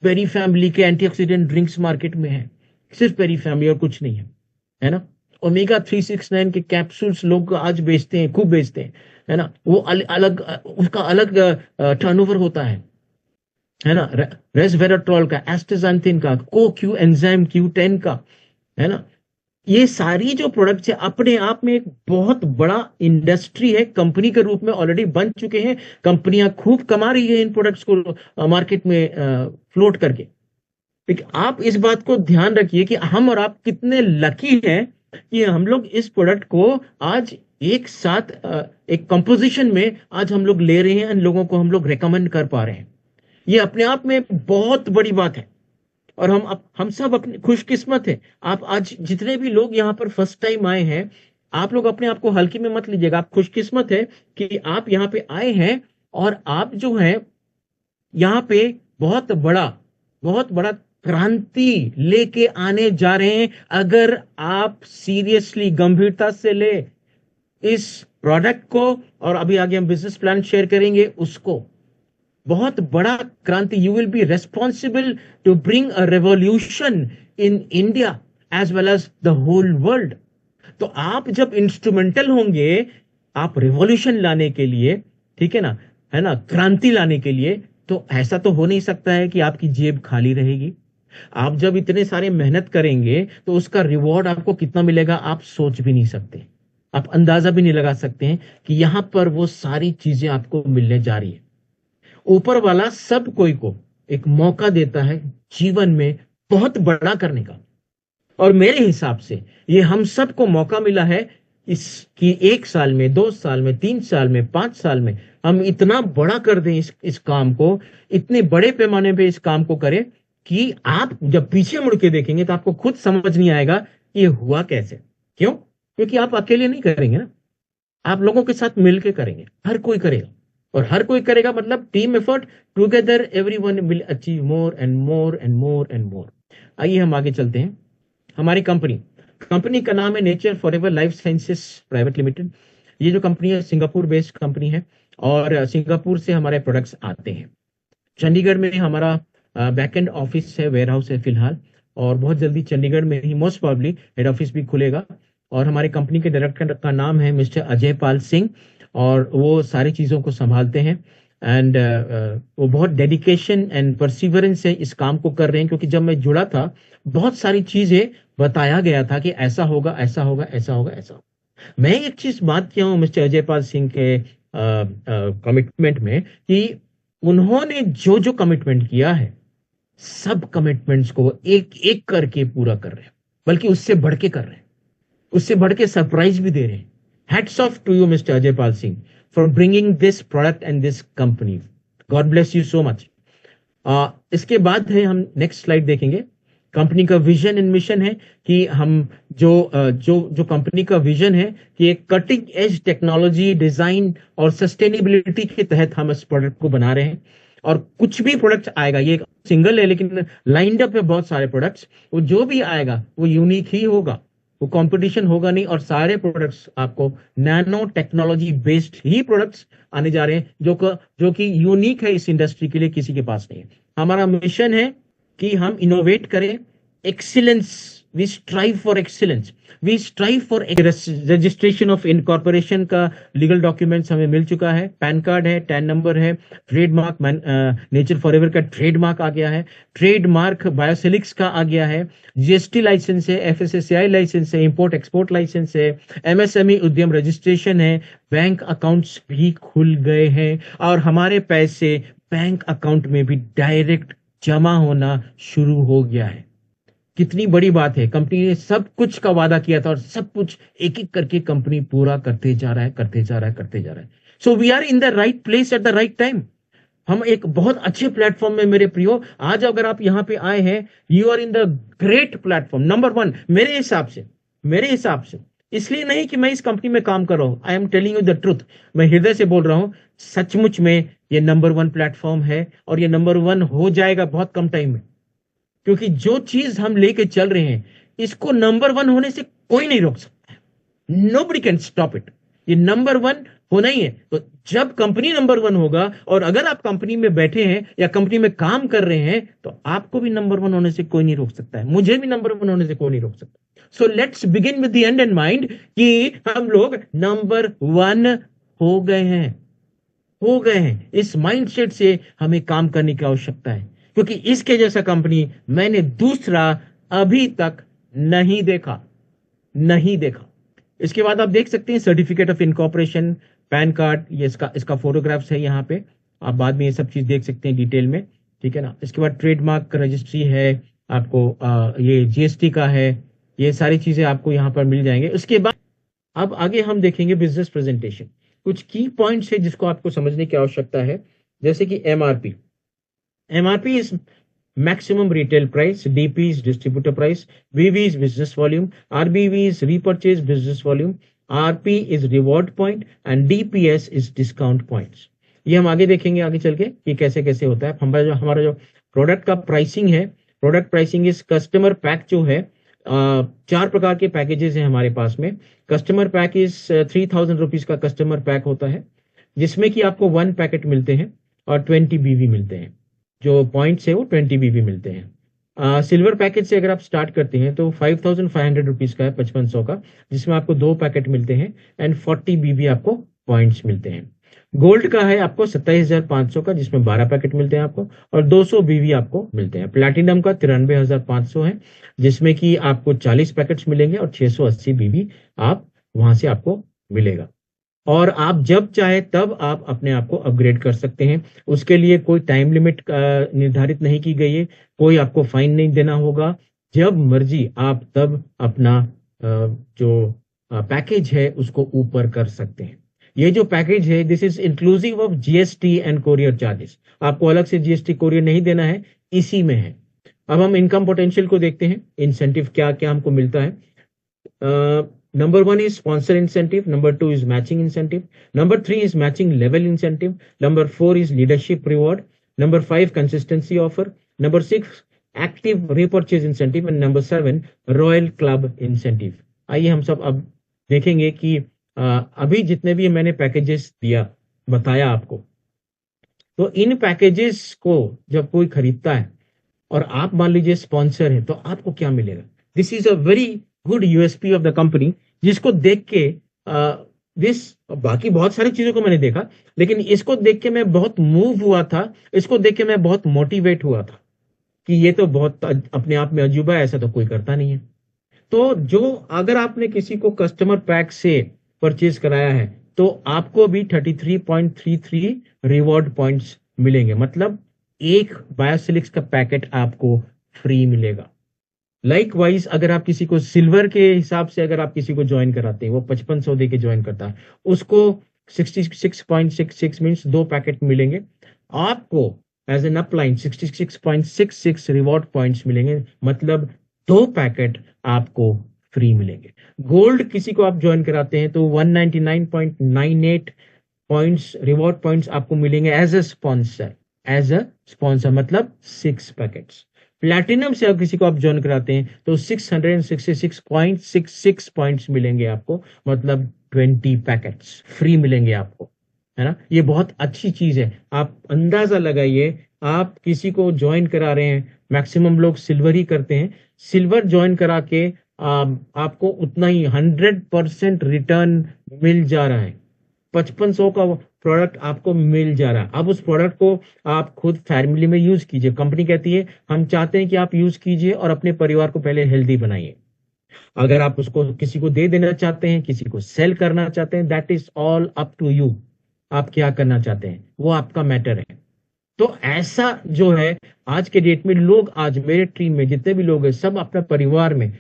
पेरी फैमिली के एंटीऑक्सीडेंट ड्रिंक्स मार्केट में है, सिर्फ पेरी फैमिली और कुछ नहीं है ना। ओमेगा 369 के कैप्सूल्स लोग आज बेचते हैं, खूब बेचते हैं, है ना, वो अलग उसका अलग टर्नओवर होता है ना। रेसवेराट्रॉल का, एस्टाग्जैंथिन का, को क्यू एंजाइम Q10 का, है ना। ये सारी जो प्रोडक्ट्स है अपने आप में एक बहुत बड़ा इंडस्ट्री है, कंपनी के रूप में ऑलरेडी बन चुके हैं। कंपनियां खूब कमा रही है इन प्रोडक्ट्स को मार्केट में फ्लोट करके। लेकिन आप इस बात को ध्यान रखिए कि हम और आप कितने लकी हैं कि हम लोग इस प्रोडक्ट को आज एक साथ एक कंपोजिशन में आज हम लोग ले रहे हैं, इन लोगों को हम लोग रेकमेंड कर पा रहे हैं। ये अपने आप में बहुत बड़ी बात है, और हम सब अपने खुशकिस्मत है। आप आज जितने भी लोग यहाँ पर फर्स्ट टाइम आए हैं, आप लोग अपने आप को हल्की में मत लीजिएगा, आप खुशकिस्मत है कि आप यहाँ पे आए हैं, और आप जो है यहाँ पे बहुत बड़ा क्रांति लेके आने जा रहे हैं। अगर आप सीरियसली गंभीरता से ले इस प्रोडक्ट को, और अभी आगे हम बिजनेस प्लान शेयर करेंगे उसको, बहुत बड़ा क्रांति। You will be responsible to bring a revolution in India as well as the whole world. तो आप जब इंस्ट्रूमेंटल होंगे, आप रेवोल्यूशन लाने के लिए, ठीक है ना, क्रांति लाने के लिए, तो ऐसा तो हो नहीं सकता है कि आपकी जेब खाली रहेगी। आप जब इतने सारे मेहनत करेंगे तो उसका रिवॉर्ड आपको कितना मिलेगा आप सोच भी नहीं सकते, आप अंदाजा भी नहीं लगा सकते हैं कि यहां पर वो सारी चीजें आपको मिलने जा रही है। ऊपर वाला सब कोई को एक मौका देता है जीवन में बहुत बड़ा करने का, और मेरे हिसाब से ये हम सबको मौका मिला है इसकी 1 साल में, 2 साल में, 3 साल में, 5 साल में हम इतना बड़ा कर दें इस काम को, इतने बड़े पैमाने पे इस काम को करें कि आप जब पीछे मुड़ के देखेंगे तो आपको खुद समझ नहीं आएगा कि ये हुआ कैसे। क्यों? क्योंकि आप अकेले नहीं करेंगे ना, आप लोगों के साथ मिलकर करेंगे, हर कोई करेगा, और हर कोई करेगा मतलब team effort, together everyone will achieve more and more and more and more. आइए हम आगे चलते हैं। हमारी कंपनी का नाम है nature Forever Life sciences private limited. ये जो कंपनी है सिंगापुर बेस्ड कंपनी है, और सिंगापुर से हमारे प्रोडक्ट्स आते हैं। चंडीगढ़ में हमारा बैकएंड ऑफिस है, वेयर हाउस है फिलहाल, और बहुत जल्दी चंडीगढ़ में ही मोस्ट प्रॉब्ली हेड ऑफिस भी खुलेगा। और हमारे कंपनी के डायरेक्टर का नाम है मिस्टर अजय पाल सिंह, और वो सारी चीज़ों को संभालते हैं। एंड वो बहुत डेडिकेशन एंड परसिवरेंस से इस काम को कर रहे हैं, क्योंकि जब मैं जुड़ा था बहुत सारी चीज़ें बताया गया था कि ऐसा होगा, ऐसा होगा, ऐसा होगा, ऐसा होगा। मैं एक चीज बात किया हूँ मिस्टर अजयपाल सिंह के कमिटमेंट में कि उन्होंने जो जो कमिटमेंट किया है सब कमिटमेंट्स को एक एक करके पूरा कर रहे हैं, बल्कि उससे बढ़ के कर रहे हैं, उससे बढ़ के सरप्राइज भी दे रहे हैं। Hats off to you mister Ajaypal Singh for bringing this product and this company. God bless you so much. इसके बाद है, हम नेक्स्ट स्लाइड देखेंगे। कंपनी का विजन एंड मिशन है कि हम जो कंपनी का विजन है कि एक कटिंग एज टेक्नोलॉजी डिजाइन और सस्टेनेबिलिटी के तहत हम इस प्रोडक्ट को बना रहे हैं। और कुछ भी प्रोडक्ट आएगा, ये एक सिंगल है लेकिन लाइंड अप है बहुत सारे प्रोडक्ट्स, वो जो भी आएगा वो यूनिक ही होगा, वो कंपटीशन होगा नहीं। और सारे प्रोडक्ट्स आपको नैनो टेक्नोलॉजी बेस्ड ही प्रोडक्ट्स आने जा रहे हैं, जो कि यूनिक है इस इंडस्ट्री के लिए, किसी के पास नहीं है। हमारा मिशन है कि हम इनोवेट करें, excellence, we strive for excellence, we strive for registration of incorporation का लीगल डॉक्यूमेंट्स हमें मिल चुका है, पैन कार्ड है, टैन नंबर है, ट्रेडमार्क नेचर फॉरएवर का ट्रेडमार्क आ गया है, ट्रेडमार्क बायोसिलिक्स का आ गया है, जीएसटी लाइसेंस है, एफएसएसआई लाइसेंस है, इंपोर्ट एक्सपोर्ट लाइसेंस है, एमएसएमई उद्यम रजिस्ट्रेशन है, बैंक अकाउंट्स भी खुल गए हैं और हमारे पैसे बैंक अकाउंट में भी डायरेक्ट जमा होना शुरू हो गया है। कितनी बड़ी बात है, कंपनी ने सब कुछ का वादा किया था और सब कुछ एक एक करके कंपनी पूरा करते जा रहा है, करते जा रहा है, करते जा रहा है। So we are in the right place at the right time. हम एक बहुत अच्छे प्लेटफॉर्म में मेरे प्रियो, आज अगर आप यहां पे आए हैं, you are in the great platform, number one मेरे हिसाब से, मेरे हिसाब से। इसलिए नहीं कि मैं इस कंपनी में काम कर रहा हूं, I am telling you the truth, मैं हृदय से बोल रहा हूं, सचमुच में ये नंबर वन प्लेटफॉर्म है और ये नंबर वन हो जाएगा बहुत कम टाइम में। क्योंकि जो चीज हम लेके चल रहे हैं, इसको नंबर वन होने से कोई नहीं रोक सकता, नोबडी कैन स्टॉप इट। ये नंबर वन होना ही है। तो जब कंपनी नंबर वन होगा, और अगर आप कंपनी में बैठे हैं या कंपनी में काम कर रहे हैं, तो आपको भी नंबर वन होने से कोई नहीं रोक सकता है, मुझे भी नंबर वन होने से कोई नहीं रोक सकता। So let's begin with the and in mind कि हम लोग नंबर वन हो गए हैं, हो गए हैं। इस माइंडसेट से हमें काम करने की आवश्यकता है, क्योंकि इसके जैसा कंपनी मैंने दूसरा अभी तक नहीं देखा, नहीं देखा। इसके बाद आप देख सकते हैं certificate of incorporation, pan card, ये इसका फोटोग्राफ्स है यहाँ पे, आप बाद में ये सब चीज देख सकते हैं डिटेल में, ठीक है ना। इसके बाद ट्रेडमार्क रजिस्ट्री है आपको, ये जीएसटी का है, ये सारी चीजें आपको यहाँ पर मिल जाएंगे। उसके बाद अब आगे हम देखेंगे बिजनेस प्रेजेंटेशन। कुछ की पॉइंट्स है जिसको आपको समझने की आवश्यकता है, जैसे कि MRP. MRP is maximum retail price, DP is distributor price, VV is business volume, RBV is repurchase business volume, RP is reward point and DPS is discount points। ये हम आगे देखेंगे आगे चल के कि कैसे कैसे होता है। हमारा जो प्रोडक्ट का प्राइसिंग है, product pricing is customer pack जो है, चार प्रकार के पैकेजेस हैं हमारे पास में। कस्टमर पैक इज 3000 रुपीज का कस्टमर पैक होता है, जिसमें कि आपको 1 पैकेट मिलते हैं और 20 बीवी मिलते हैं, जो पॉइंट्स है वो 20 बीबी मिलते हैं। सिल्वर पैकेज से अगर आप स्टार्ट करते हैं तो 5500 रुपीज का है, 5500 का, जिसमें आपको 2 पैकेट मिलते हैं एंड 40 बीबी आपको पॉइंट्स मिलते हैं। गोल्ड का है आपको 27500 का, जिसमें 12 पैकेट मिलते हैं आपको और 200 बीबी आपको मिलते हैं। प्लैटिनम का 93500 है, जिसमें कि आपको 40 पैकेट्स मिलेंगे और 680 बीबी आप वहां से आपको मिलेगा। और आप जब चाहे तब आप अपने आप को अपग्रेड कर सकते हैं, उसके लिए कोई टाइम लिमिट निर्धारित नहीं की गई है, कोई आपको फाइन नहीं देना होगा, जब मर्जी आप तब अपना जो पैकेज है उसको ऊपर कर सकते हैं। ये जो पैकेज है, this is inclusive of GST and courier charges, आपको अलग से जीएसटी कोरियर नहीं देना है, इसी में है। अब हम इनकम पोटेंशियल को देखते हैं, इंसेंटिव क्या क्या हमको मिलता है। Number 1 is sponsor incentive, number 2 is matching incentive, number 3 is matching level incentive, number 4 is leadership reward, number 5 consistency offer, number 6 active repurchase incentive and number 7 royal club incentive। आइए हम सब अब देखेंगे कि अभी जितने भी मैंने पैकेजेस दिया, बताया आपको, तो इन पैकेजेस को जब कोई खरीदता है और आप मान लीजिए स्पॉन्सर है, तो आपको क्या मिलेगा। This is a very good USP of the company, जिसको देख के बाकी बहुत सारी चीजों को मैंने देखा, लेकिन इसको देख के मैं बहुत मूव हुआ था, इसको देख के मैं बहुत मोटिवेट हुआ था कि ये तो बहुत अपने आप में अजूबा है, ऐसा तो कोई करता नहीं है। तो जो अगर आपने किसी को कस्टमर पैक से परचेज कराया है तो आपको भी 33.33 रिवॉर्ड पॉइंट्स मिलेंगे, मतलब एक बायोसिलिक्स का पैकेट आपको फ्री मिलेगा। लाइक वाइज अगर आप किसी को सिल्वर के हिसाब से अगर आप किसी को ज्वाइन कराते हैं, वो 5500 दे के ज्वाइन करता है, उसको 66.66 मीन्स 2 पैकेट मिलेंगे आपको। As an upline 66.66 reward points मिलेंगे, मतलब 2 पैकेट आपको फ्री मिलेंगे। गोल्ड किसी को आप ज्वाइन कराते हैं तो 199.98 पॉइंट्स रिवॉर्ड पॉइंट्स आपको मिलेंगे एज अ स्पॉन्सर, मतलब 6 पैकेट्स। प्लैटिनम से आप किसी को आप ज्वाइन कराते हैं तो 666.66 पॉइंट्स मिलेंगे आपको, मतलब 20 पैकेट्स फ्री मिलेंगे आपको, है ना। ये बहुत अच्छी चीज है। आप अंदाजा लगाइए, आप किसी को ज्वाइन करा रहे हैं, मैक्सिमम लोग सिल्वर ही करते हैं, सिल्वर ज्वाइन करा के आपको उतना ही 100% रिटर्न मिल जा रहा है। 5500 का प्रोडक्ट आपको मिल जा रहा है। अब उस प्रोडक्ट को आप खुद फैमिली में यूज कीजिए। कंपनी कहती है हम चाहते हैं कि आप यूज कीजिए और अपने परिवार को पहले हेल्दी बनाइए। अगर आप उसको किसी को दे देना चाहते हैं, किसी को सेल करना चाहते हैं, that is all up to you. आप क्या करना चाहते हैं वो आपका मैटर है। तो ऐसा जो है आज के डेट में लोग, आज मेरे टीम में जितने भी लोग हैं सब अपने परिवार में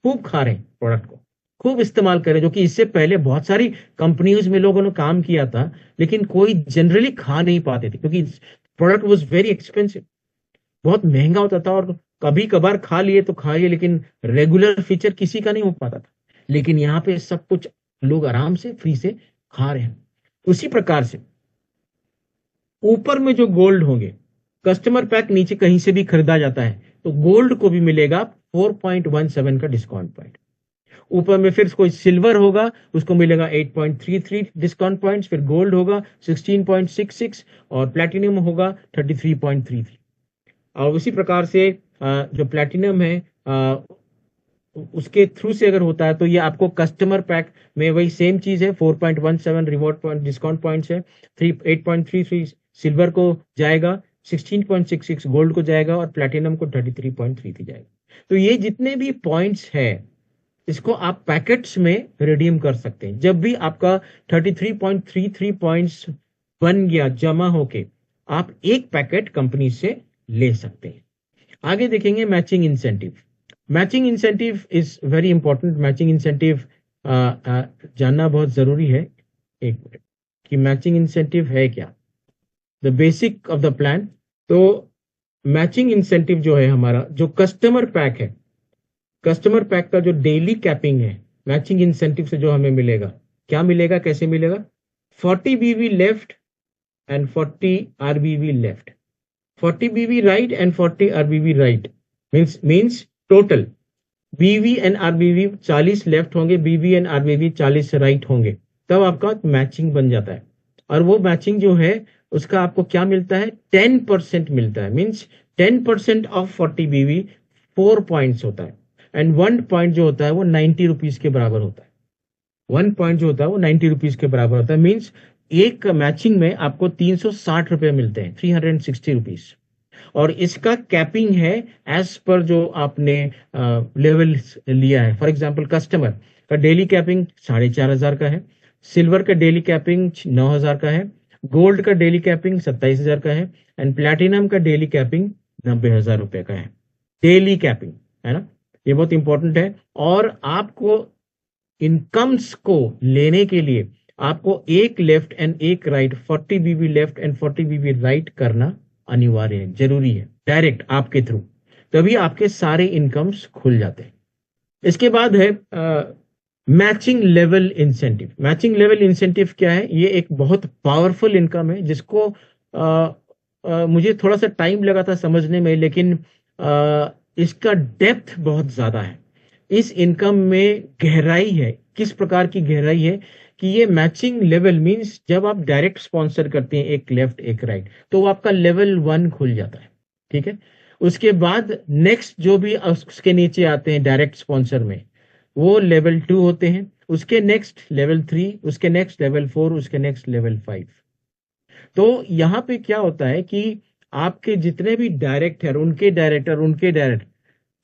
खूब खा रहे हैं प्रोडक्ट को, खूब इस्तेमाल करें। जो कि इससे पहले बहुत सारी कंपनीज में लोगों ने काम किया था लेकिन कोई जनरली खा नहीं पाते थे क्योंकि प्रोडक्ट वॉज वेरी एक्सपेंसिव, बहुत महंगा होता था। और कभी कभार खा लिए तो खा लिए, लेकिन रेगुलर फीचर किसी का नहीं हो पाता था। लेकिन यहाँ पे सब कुछ लोग आराम से फ्री से खा रहे हैं। उसी प्रकार से ऊपर में जो गोल्ड होंगे, कस्टमर पैक नीचे कहीं से भी खरीदा जाता है तो गोल्ड को भी मिलेगा 4.17 का डिस्काउंट पॉइंट। ऊपर में फिर कोई सिल्वर होगा उसको मिलेगा 8.33 डिस्काउंट पॉइंट्स, फिर गोल्ड होगा 16.66 और प्लैटिनम होगा 33.33। और उसी प्रकार से जो प्लैटिनम है उसके थ्रू से अगर होता है तो ये आपको कस्टमर पैक में वही सेम चीज है, 4.17 रिवॉर्ड पॉइंट डिस्काउंट पॉइंट्स है, 8.33 सिल्वर को जाएगा, 16.66 गोल्ड को जाएगा और प्लैटिनम को 33.33 जाएगा। तो ये जितने भी पॉइंट्स है इसको आप पैकेट्स में रिडीम कर सकते हैं। जब भी आपका 33.33 पॉइंट्स बन गया जमा होके, आप एक पैकेट कंपनी से ले सकते हैं। आगे देखेंगे matching incentive. Matching incentive is very important. Matching incentive जानना बहुत जरूरी है। एक मिनट, कि मैचिंग इंसेंटिव है क्या, the basic of the plan. तो मैचिंग इंसेंटिव जो है हमारा, जो कस्टमर पैक है, कस्टमर पैक का जो डेली कैपिंग है, मैचिंग इंसेंटिव से जो हमें मिलेगा, क्या मिलेगा, कैसे मिलेगा, 40 बीवी left and 40 आरबीवी left, 40 BV right and 40 RBV right, means total BV and RBV 40 left होंगे, बीवी एंड आरबीवी 40 राइट होंगे, तब आपका मैचिंग बन जाता है। और वो मैचिंग जो है उसका आपको क्या मिलता है, 10% मिलता है। मीन्स 10% ऑफ 40 बीवी 4 पॉइंट्स होता है एंड 1 पॉइंट जो होता है वो 90 रुपीज के बराबर होता है। 1 पॉइंट जो होता है वो 90 रुपीज के बराबर होता है। मीन्स एक मैचिंग में आपको 360 रुपए मिलते हैं, 360 रुपीज। और इसका कैपिंग है एज पर जो आपने लेवल लिया है। फॉर एग्जांपल कस्टमर का डेली कैपिंग 4,500 का है, सिल्वर का डेली कैपिंग 9,000 का है, गोल्ड का डेली कैपिंग 27,000 का है एंड प्लैटिनम का डेली कैपिंग 90,000 रुपए का है। डेली कैपिंग, है ना, ये बहुत इंपॉर्टेंट है। और आपको इनकम्स को लेने के लिए आपको एक लेफ्ट एंड एक right, 40 BB left and 40 BB right करना अनिवार्य है, जरूरी है, डायरेक्ट आपके थ्रू, तभी आपके सारे इनकम्स खुल जाते हैं। इसके बाद है matching level incentive. Matching level incentive क्या है, ये एक बहुत पावरफुल इनकम है जिसको मुझे थोड़ा सा टाइम लगा था समझने में, लेकिन इसका डेप्थ बहुत ज्यादा है। इस इनकम में गहराई है। किस प्रकार की गहराई है कि ये मैचिंग लेवल मींस जब आप डायरेक्ट स्पॉन्सर करते हैं एक लेफ्ट एक राइट तो वो आपका लेवल 1 खुल जाता है, ठीक है। उसके बाद नेक्स्ट जो भी उसके नीचे आते हैं डायरेक्ट स्पॉन्सर में, वो लेवल 2 होते हैं, उसके नेक्स्ट लेवल 3, उसके नेक्स्ट लेवल 4, उसके नेक्स्ट लेवल 5। तो यहाँ पे क्या होता है कि आपके जितने भी डायरेक्ट है, उनके डायरेक्टर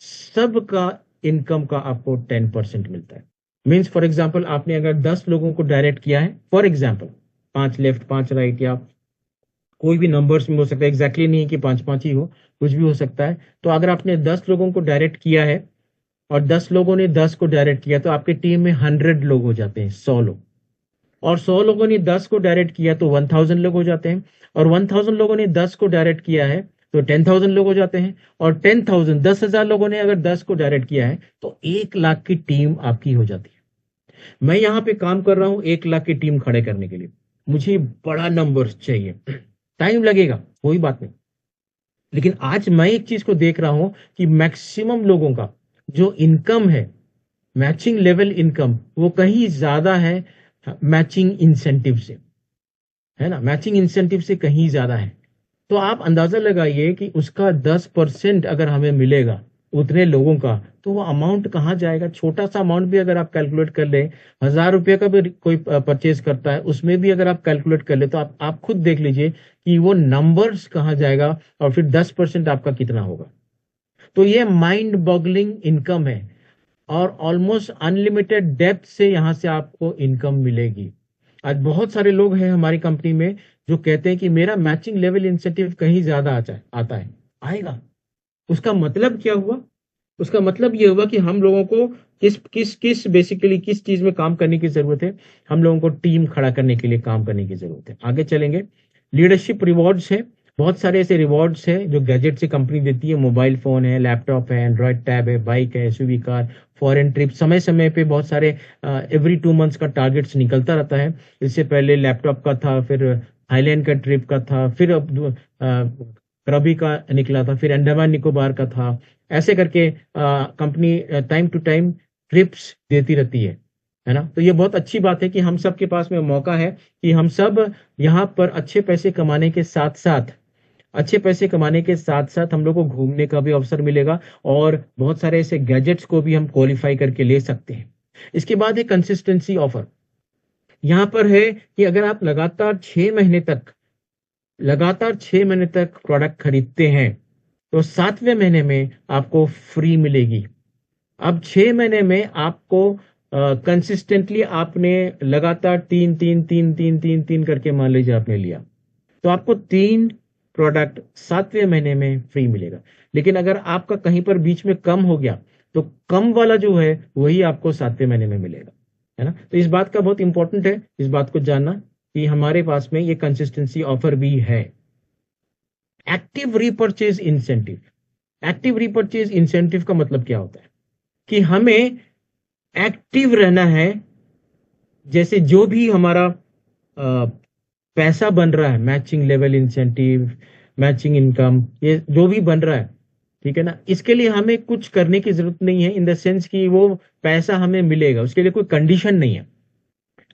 सबका इनकम का आपको 10% मिलता है। मीन्स फॉर एग्जाम्पल आपने अगर 10 लोगों को डायरेक्ट किया है, फॉर एग्जाम्पल 5 लेफ्ट 5 राइट, या कोई भी नंबर्स में हो सकता है, एग्जैक्टली नहीं है कि 5 5 ही हो, कुछ भी हो सकता है। तो अगर आपने 10 लोगों को डायरेक्ट किया है और 10 लोगों ने 10 को डायरेक्ट किया, तो आपकी टीम में 100 लोग हो जाते हैं, 100 लोग। और 100 लोगों ने 10 को डायरेक्ट किया तो 1000 लोग हो जाते हैं। और 1000 लोगों ने 10 को डायरेक्ट किया है तो 10,000 लोग हो जाते हैं। और 10,000 10,000 लोगों ने अगर 10 को डायरेक्ट किया है तो 1 लाख की टीम आपकी हो जाती है। मैं यहाँ पे काम कर रहा हूँ 1 लाख की टीम खड़े करने के लिए। मुझे बड़ा नंबर चाहिए, टाइम लगेगा, कोई बात नहीं। लेकिन आज मैं एक चीज को देख रहा हूं कि मैक्सिमम लोगों का जो इनकम है, मैचिंग लेवल इनकम, वो कहीं ज्यादा है मैचिंग इंसेंटिव से, है ना, मैचिंग इंसेंटिव से कहीं ज्यादा है। तो आप अंदाजा लगाइए कि उसका 10% अगर हमें मिलेगा उतने लोगों का, तो वो अमाउंट कहाँ जाएगा। छोटा सा अमाउंट भी अगर आप कैलकुलेट कर ले, 1000 रुपये का भी कोई परचेज करता है, उसमें भी अगर आप कैलकुलेट कर ले, तो आप खुद देख लीजिए कि वो नंबर्स कहाँ जाएगा और फिर 10% आपका कितना होगा। तो ये माइंड बॉगलिंग इनकम है और ऑलमोस्ट अनलिमिटेड डेप्थ से यहां से आपको इनकम मिलेगी। आज बहुत सारे लोग हैं हमारी कंपनी में जो कहते हैं कि मेरा मैचिंग लेवल इंसेंटिव कहीं ज्यादा आता है, आएगा। उसका मतलब क्या हुआ? उसका मतलब ये हुआ कि हम लोगों को किस किस किस बेसिकली किस चीज में काम करने की जरूरत है। हम लोगों को टीम खड़ा करने के लिए काम करने की जरूरत है। आगे चलेंगे। लीडरशिप रिवॉर्ड्स है, बहुत सारे ऐसे रिवॉर्ड्स है जो गैजेट से कंपनी देती है। मोबाइल फोन है, लैपटॉप है, एंड्रॉइड टैब है, बाइक है, एसयूवी कार, फॉरेन ट्रिप, समय समय पे बहुत सारे एवरी 2 मंथ्स का टारगेट्स निकलता रहता है। इससे पहले लैपटॉप का था, फिर थाईलैंड का ट्रिप का था, फिर अब करबी का निकला था, फिर अंडमान निकोबार का था। ऐसे करके company time to time trips देती रहती है ना। तो ये बहुत अच्छी बात है कि हम सब के पास में मौका है कि हम सब यहाँ पर अच्छे पैसे कमाने के साथ साथ, अच्छे पैसे कमाने के साथ साथ हम लोग को घूमने का भी अवसर मिलेगा और बहुत सारे ऐसे गैजेट्स को भी हम क्वालिफाई करके ले सकते हैं। इसके बाद है कंसिस्टेंसी ऑफर। यहाँ पर है कि अगर आप लगातार 6 महीने तक प्रोडक्ट खरीदते हैं तो 7वें महीने में आपको फ्री मिलेगी। अब 6 महीने में आपको कंसिस्टेंटली आपने लगातार तीन तीन तीन तीन तीन तीन करके मान लीजिए आपने लिया, तो आपको 3 प्रोडक्ट 7वें महीने में फ्री मिलेगा। लेकिन अगर आपका कहीं पर बीच में कम हो गया तो कम वाला जो है वही आपको 7वें महीने में मिलेगा, है ना। तो इस बात का बहुत इंपॉर्टेंट है इस बात को जानना कि हमारे पास में ये कंसिस्टेंसी ऑफर भी है। Active repurchase incentive. Active repurchase incentive का मतलब क्या होता है कि हमें एक्टिव रहना है। जैसे जो भी हमारा पैसा बन रहा है, matching level incentive, matching income, ये जो भी बन रहा है, ठीक है ना, इसके लिए हमें कुछ करने की जरूरत नहीं है। इन द सेंस कि वो पैसा हमें मिलेगा, उसके लिए कोई कंडीशन नहीं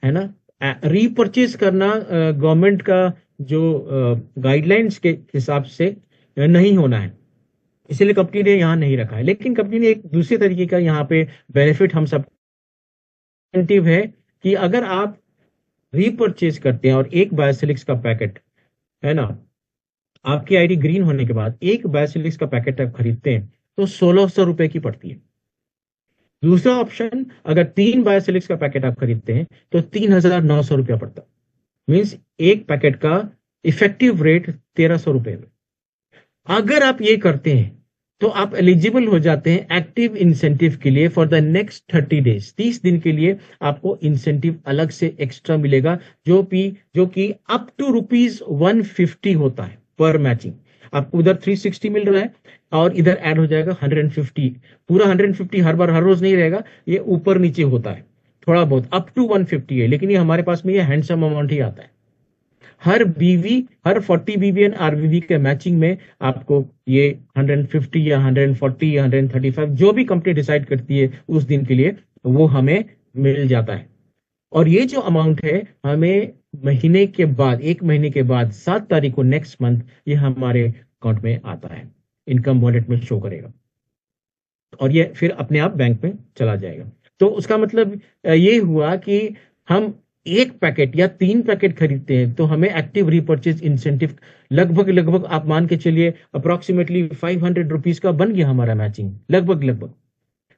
है ना। रीपरचेज करना गवर्नमेंट का जो गाइडलाइंस के हिसाब से नहीं होना है, इसलिए कंपनी ने यहाँ नहीं रखा है। लेकिन कंपनी ने एक दूसरे तरीके का यहाँ पे बेनिफिट हम सब इंसेंटिव है कि अगर आप रीपरचेज करते हैं और एक बायोसिलिक्स का पैकेट, है ना, आपकी आईडी ग्रीन होने के बाद एक बायोसिलिक्स का पैकेट आप खरीदते हैं तो 1600 रुपए की पड़ती है। दूसरा ऑप्शन, अगर 3 बायोसिलिक्स का पैकेट आप खरीदते हैं तो 3900 रुपया पड़ता है। मीन्स एक पैकेट का इफेक्टिव रेट 1300 रुपए में। अगर आप ये करते हैं तो आप एलिजिबल हो जाते हैं एक्टिव इंसेंटिव के लिए फॉर द नेक्स्ट 30 डेज। 30 दिन के लिए आपको इंसेंटिव अलग से एक्स्ट्रा मिलेगा, जो कि अप टू ₹150 होता है पर मैचिंग। आपको उधर 360 मिल रहा है और इधर ऐड हो जाएगा 150। पूरा 150 हर बार हर रोज नहीं रहेगा, ये ऊपर नीचे होता है थोड़ा बहुत, अप टू 150 है। लेकिन ये हमारे पास में ये हैंडसम अमाउंट ही आता है। हर 40 बीबी एंड आरबीबी के मैचिंग में आपको ये 150 या 140 या 135 जो भी कंपनी डिसाइड करती है उस दिन के लिए, वो हमें मिल जाता है। और ये जो अमाउंट है हमें महीने के बाद, 1 महीने के बाद 7 तारीख को नेक्स्ट मंथ ये हमारे अकाउंट में आता है, इनकम वॉलेट में शो करेगा और ये फिर अपने आप बैंक में चला जाएगा। तो उसका मतलब ये हुआ कि हम एक पैकेट या 3 पैकेट खरीदते हैं तो हमें एक्टिव रीपर्चेज इंसेंटिव लगभग आप मान के चलिए अप्रोक्सीमेटली ₹500 का बन गया हमारा मैचिंग, लगभग।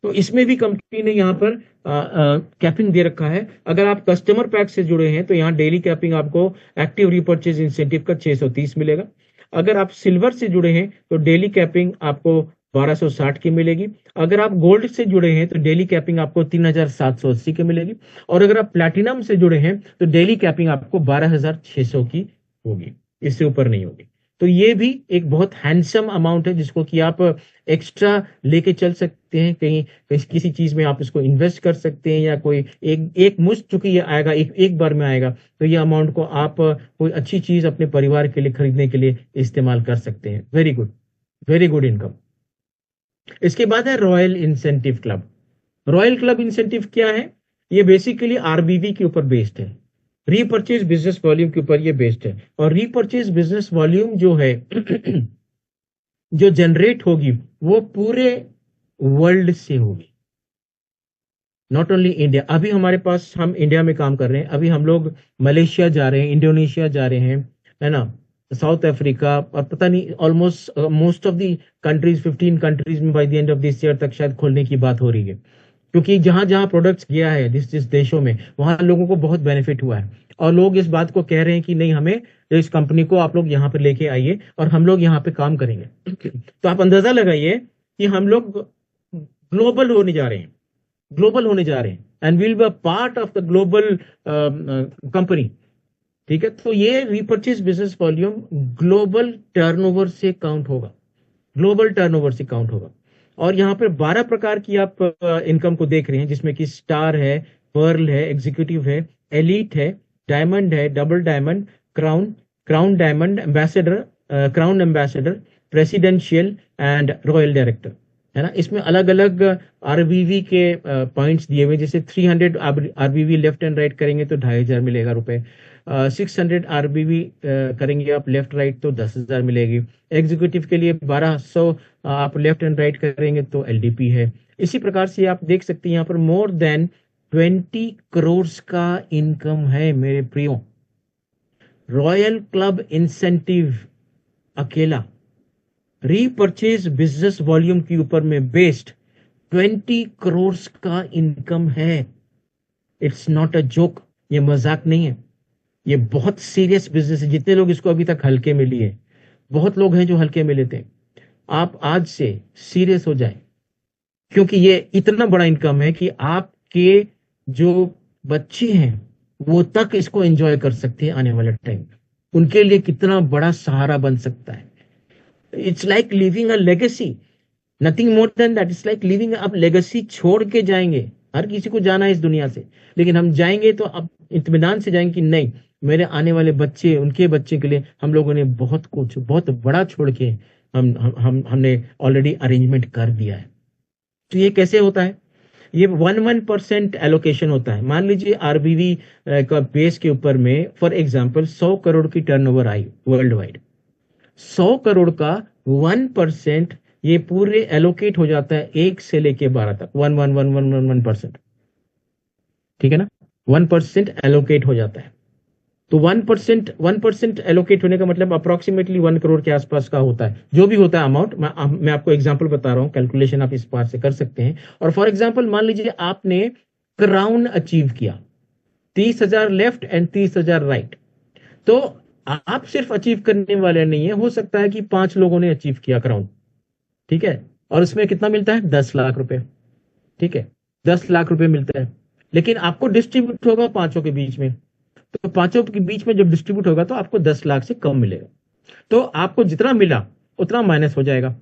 तो इसमें भी कंपनी ने यहाँ पर कैपिंग दे रखा है। अगर आप कस्टमर पैक से जुड़े हैं तो यहाँ डेली कैपिंग आपको एक्टिव रीपर्चेज इंसेंटिव का 630 मिलेगा। अगर आप सिल्वर से जुड़े हैं तो डेली कैपिंग आपको 1260 की मिलेगी। अगर आप गोल्ड से जुड़े हैं तो डेली कैपिंग आपको 3780 की मिलेगी। और अगर आप प्लैटिनम से जुड़े हैं तो डेली कैपिंग आपको 12600 की होगी, इससे ऊपर नहीं होगी। तो ये भी एक बहुत हैंडसम अमाउंट है जिसको कि आप एक्स्ट्रा लेके चल सकते हैं, कहीं किसी चीज में आप इसको इन्वेस्ट कर सकते हैं, या कोई एक मुश्त, चूंकि ये आएगा एक बार में आएगा, तो ये अमाउंट को आप कोई अच्छी चीज अपने परिवार के लिए खरीदने के लिए इस्तेमाल कर सकते हैं। Very good, very good income. इसके बाद है royal incentive club. Royal club incentive क्या है? ये बेसिकली आरबीवी के ऊपर बेस्ड है, रीपर्चेज बिजनेस वॉल्यूम के ऊपर ये बेस्ड है। और रीपर्चेज बिजनेस वॉल्यूम जो है जो जनरेट होगी वो पूरे वर्ल्ड से होगी, नॉट ओनली इंडिया। अभी हमारे पास, हम इंडिया में काम कर रहे हैं, अभी हम लोग मलेशिया जा रहे हैं, इंडोनेशिया जा रहे हैं, है ना, साउथ अफ्रीका, और पता नहीं almost most of the countries, 15 countries में by the end of this year तक शायद खोलने की बात हो रही है। क्योंकि जहां जहां प्रोडक्ट्स गया है जिस देशों में, वहां लोगों को बहुत बेनिफिट हुआ है, और लोग इस बात को कह रहे हैं कि नहीं, हमें इस कंपनी को आप लोग यहाँ पे लेके आइए और हम लोग यहाँ पे काम करेंगे। तो आप अंदाजा लगाइए कि हम लोग ग्लोबल होने जा रहे हैं, ग्लोबल होने जा रहे हैं, and will be a part of the global company. ठीक है, तो ये repurchase business volume global turnover से काउंट होगा, ग्लोबल टर्नओवर से काउंट होगा। और यहाँ पर 12 प्रकार की आप इनकम को देख रहे हैं, जिसमें कि स्टार है, पर्ल है, एग्जीक्यूटिव है, एलीट है, डायमंड है, double diamond, crown, crown diamond, ambassador, crown ambassador, presidential and royal director, है ना। इसमें अलग अलग आरबीवी के पॉइंट्स दिए हुए, जैसे 300 आरबीवी लेफ्ट एंड राइट करेंगे तो 2500 मिलेगा रुपए, 600 आरबीवी करेंगे आप लेफ्ट राइट तो 10,000 मिलेगी। एग्जीक्यूटिव के लिए 1200 आप लेफ्ट एंड राइट करेंगे तो एलडीपी है। इसी प्रकार से आप देख सकते हैं यहाँ पर मोर देन 20 करोड़ का इनकम है मेरे प्रियो। रॉयल क्लब इंसेंटिव अकेला रीपर्चेज बिजनेस वॉल्यूम के ऊपर में बेस्ड 20 करोड़ का इनकम है। इट्स नॉट अ जोक, ये मजाक नहीं है, ये बहुत सीरियस बिजनेस है। जितने लोग इसको अभी तक हल्के में लिए, बहुत लोग हैं जो हल्के में लेते हैं, आप आज से सीरियस हो जाए, क्योंकि ये इतना बड़ा इनकम है कि आपके जो बच्चे हैं वो तक इसको एंजॉय कर सकते हैं आने वाले टाइम में। उनके लिए कितना बड़ा सहारा बन सकता है। It's like living a legacy, nothing more than that. It's like living, अब लेगेसी छोड़ के जाएंगे। हर किसी को जाना है इस दुनिया से, लेकिन हम जाएंगे तो अब इत्मीनान से जाएंगे कि नहीं, मेरे आने वाले बच्चे, उनके बच्चे के लिए हम लोगों ने बहुत कुछ, बहुत बड़ा छोड़ के हमने ऑलरेडी अरेंजमेंट कर दिया है। तो ये कैसे होता है? ये 1% एलोकेशन होता है। मान लीजिए आरबीवी का बेस के ऊपर में फॉर एग्जांपल 100 करोड़ की टर्नओवर आई वर्ल्ड वाइड, 100 करोड़ का 1% ये पूरे एलोकेट हो जाता है 1 से लेके 12 तक, 1%। ठीक है ना, 1% एलोकेट हो जाता है। तो 1% एलोकेट होने का मतलब अप्रोक्सीमेटली 1 करोड़ के आसपास का होता है, जो भी होता है अमाउंट। मैं आपको एग्जांपल बता रहा हूं, कैलकुलेशन आप इस पार से कर सकते हैं। और फॉर एग्जांपल मान लीजिए आपने क्राउन अचीव किया, 30,000 लेफ्ट एंड 30,000 राइट, तो आप सिर्फ अचीव करने वाले नहीं है, हो सकता है कि 5 लोगों ने अचीव किया क्राउन, ठीक है, और उसमें कितना मिलता है? 10 लाख रुपए। ठीक है, 10 लाख रुपए मिलता है, लेकिन आपको डिस्ट्रीब्यूट होगा पांचों के बीच में, तो पांचों के बीच में जब डिस्ट्रीब्यूट होगा तो आपको 10 लाख से कम मिलेगा। तो आपको जितना मिला उतना माइनस हो जाएगा,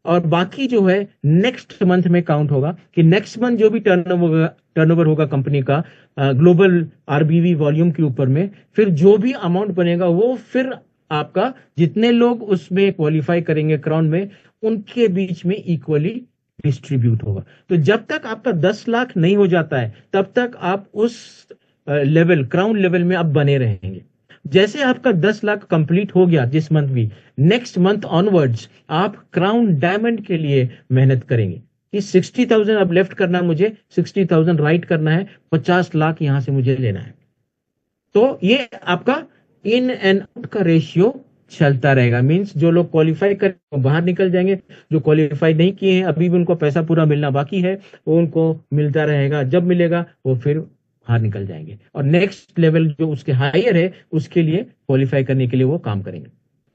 और बाकी जो है नेक्स्ट मंथ में काउंट होगा कि नेक्स्ट मंथ जो भी टर्नओवर होगा कंपनी का ग्लोबल आरबीवी वॉल्यूम के ऊपर में, फिर जो भी अमाउंट बनेगा वो फिर आपका, जितने लोग उसमें क्वालिफाई करेंगे क्राउन में, उनके बीच में इक्वली डिस्ट्रीब्यूट होगा। तो जब तक आपका 10 लाख नहीं हो जाता है तब तक आप उस लेवल, क्राउन लेवल में आप बने रहेंगे। जैसे आपका 10 लाख कंप्लीट हो गया जिस मंथ भी, नेक्स्ट मंथ ऑनवर्ड्स आप क्राउन डायमंड के लिए मेहनत करेंगे कि 60,000 अब लेफ्ट करना है मुझे, 60,000 राइट करना है, 50 लाख यहां से मुझे लेना है। तो ये आपका इन एंड आउट का रेशियो चलता रहेगा। मीन्स जो लोग क्वालिफाई कर वो बाहर निकल जाएंगे, जो क्वालिफाई नहीं किए हैं अभी भी उनको पैसा पूरा मिलना बाकी है, वो उनको मिलता रहेगा, जब मिलेगा वो फिर बाहर निकल जाएंगे और नेक्स्ट लेवल जो उसके हायर है उसके लिए क्वालिफाई करने के लिए वो काम करेंगे।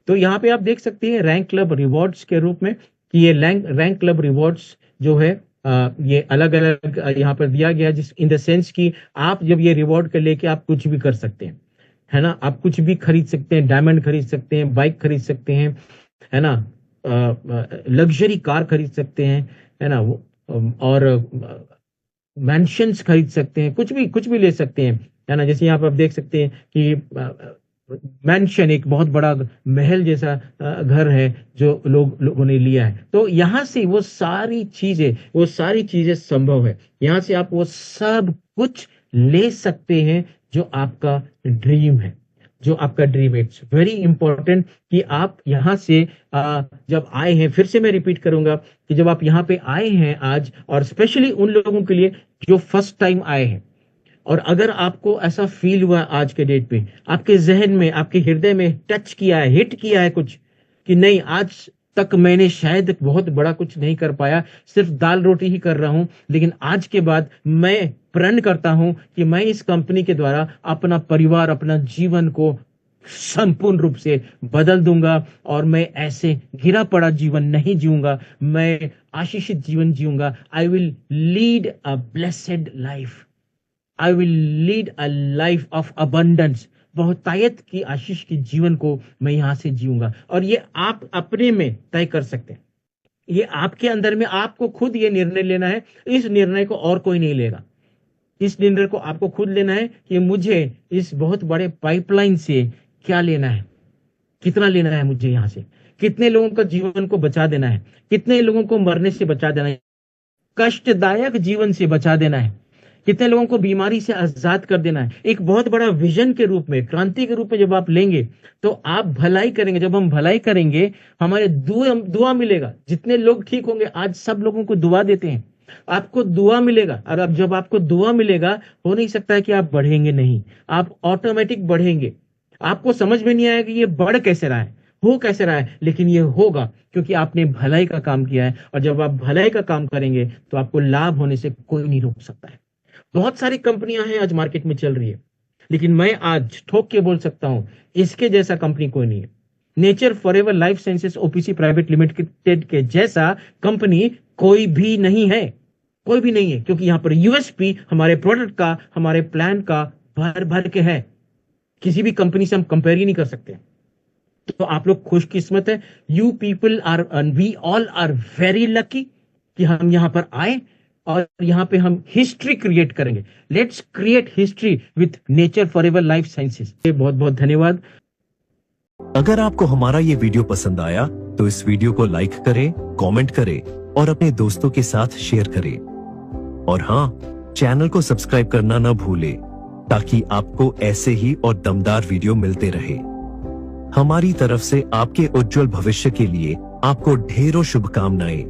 तो यहाँ पे आप देख सकते हैं रैंक क्लब रिवॉर्ड्स के रूप में कि ये रैंक क्लब रिवॉर्ड्स जो है ये अलग अलग यहाँ पर दिया गया, जिस इन द सेंस कि आप जब ये रिवॉर्ड के लेके आप कुछ भी कर सकते हैं, है ना। आप कुछ भी खरीद सकते हैं, डायमंड खरीद सकते हैं, बाइक खरीद सकते हैं, है ना, लग्जरी कार खरीद सकते हैं, है ना, और मैंशंस खरीद सकते हैं, कुछ भी ले सकते हैं, है ना। जैसे यहाँ पर आप देख सकते हैं कि मैंशन एक बहुत बड़ा महल जैसा घर है जो लोगों ने लिया है। तो यहाँ से वो सारी चीजें संभव है। यहाँ से आप वो सब कुछ ले सकते हैं जो आपका ड्रीम है, जो आपका ड्रीम है। इट्स वेरी इंपॉर्टेंट कि आप यहाँ से जब आए हैं, फिर से मैं रिपीट करूंगा कि जब आप यहाँ पे आए हैं आज, और स्पेशली उन लोगों के लिए जो फर्स्ट टाइम आए हैं, और अगर आपको ऐसा फील हुआ आज के डेट पे, आपके जहन में, आपके हृदय में टच किया है, हिट किया है कुछ, कि नहीं आज तक मैंने शायद बहुत बड़ा कुछ नहीं कर पाया, सिर्फ दाल रोटी ही कर रहा हूं, लेकिन आज के बाद मैं प्रण करता हूं कि मैं इस कंपनी के द्वारा अपना परिवार, अपना जीवन को संपूर्ण रूप से बदल दूंगा और मैं ऐसे गिरा पड़ा जीवन नहीं जीऊंगा, मैं आशीषित जीवन जीऊंगा। I will lead a blessed life, I will lead a life of abundance. बहुतायत की आशीष के जीवन को मैं यहां से जीऊंगा। और ये आप अपने में तय कर सकते हैं, ये आपके अंदर में, आपको खुद ये निर्णय लेना है। इस निर्णय को और कोई नहीं लेगा, इस निर्णय को आपको खुद लेना है कि मुझे इस बहुत बड़े पाइपलाइन से क्या लेना है, कितना लेना है मुझे, यहां से कितने लोगों का जीवन को बचा देना है, कितने लोगों को मरने से बचा देना है, कष्टदायक जीवन से बचा देना है, कितने लोगों को बीमारी से आजाद कर देना है। एक बहुत बड़ा विजन के रूप में, क्रांति के रूप में जब आप लेंगे तो आप भलाई करेंगे। जब हम भलाई करेंगे हमारे दुआ मिलेगा। जितने लोग ठीक होंगे, आज सब लोगों को दुआ देते हैं, आपको दुआ मिलेगा। और अब जब आपको दुआ मिलेगा, हो नहीं सकता है कि आप बढ़ेंगे नहीं, आप ऑटोमेटिक बढ़ेंगे। आपको समझ में नहीं आएगा कि ये बढ़ कैसे रहा है, हो कैसे रहा है, लेकिन ये होगा क्योंकि आपने भलाई का काम किया है। और जब आप भलाई का काम करेंगे तो आपको लाभ होने से कोई नहीं रोक सकता है। बहुत सारी कंपनियां हैं आज मार्केट में चल रही है, लेकिन मैं आज ठोक के बोल सकता हूं इसके जैसा कंपनी कोई नहीं है। Nature Forever Life sciences OPC private limited के जैसा कंपनी कोई भी नहीं है, कोई भी नहीं है, क्योंकि यहां पर यूएसपी हमारे प्रोडक्ट का, हमारे प्लान का भर भर के है। किसी भी कंपनी से हम कंपेयर ही नहीं कर सकते। तो आप लोग खुशकिस्मत है, you people are, we all are very lucky कि हम यहां पर आए और यहाँ पे हम हिस्ट्री क्रिएट करेंगे। Let's create history with Nature Forever Life Sciences. बहुत बहुत धन्यवाद। अगर आपको हमारा ये वीडियो पसंद आया तो इस वीडियो को लाइक करें, कमेंट करें और अपने दोस्तों के साथ शेयर करें। और हाँ, चैनल को सब्सक्राइब करना न भूलें ताकि आपको ऐसे ही और दमदार वीडियो मिलते रहे। हमारी तरफ से आपके उज्जवल भविष्य के लिए आपको ढेरों शुभकामनाएं।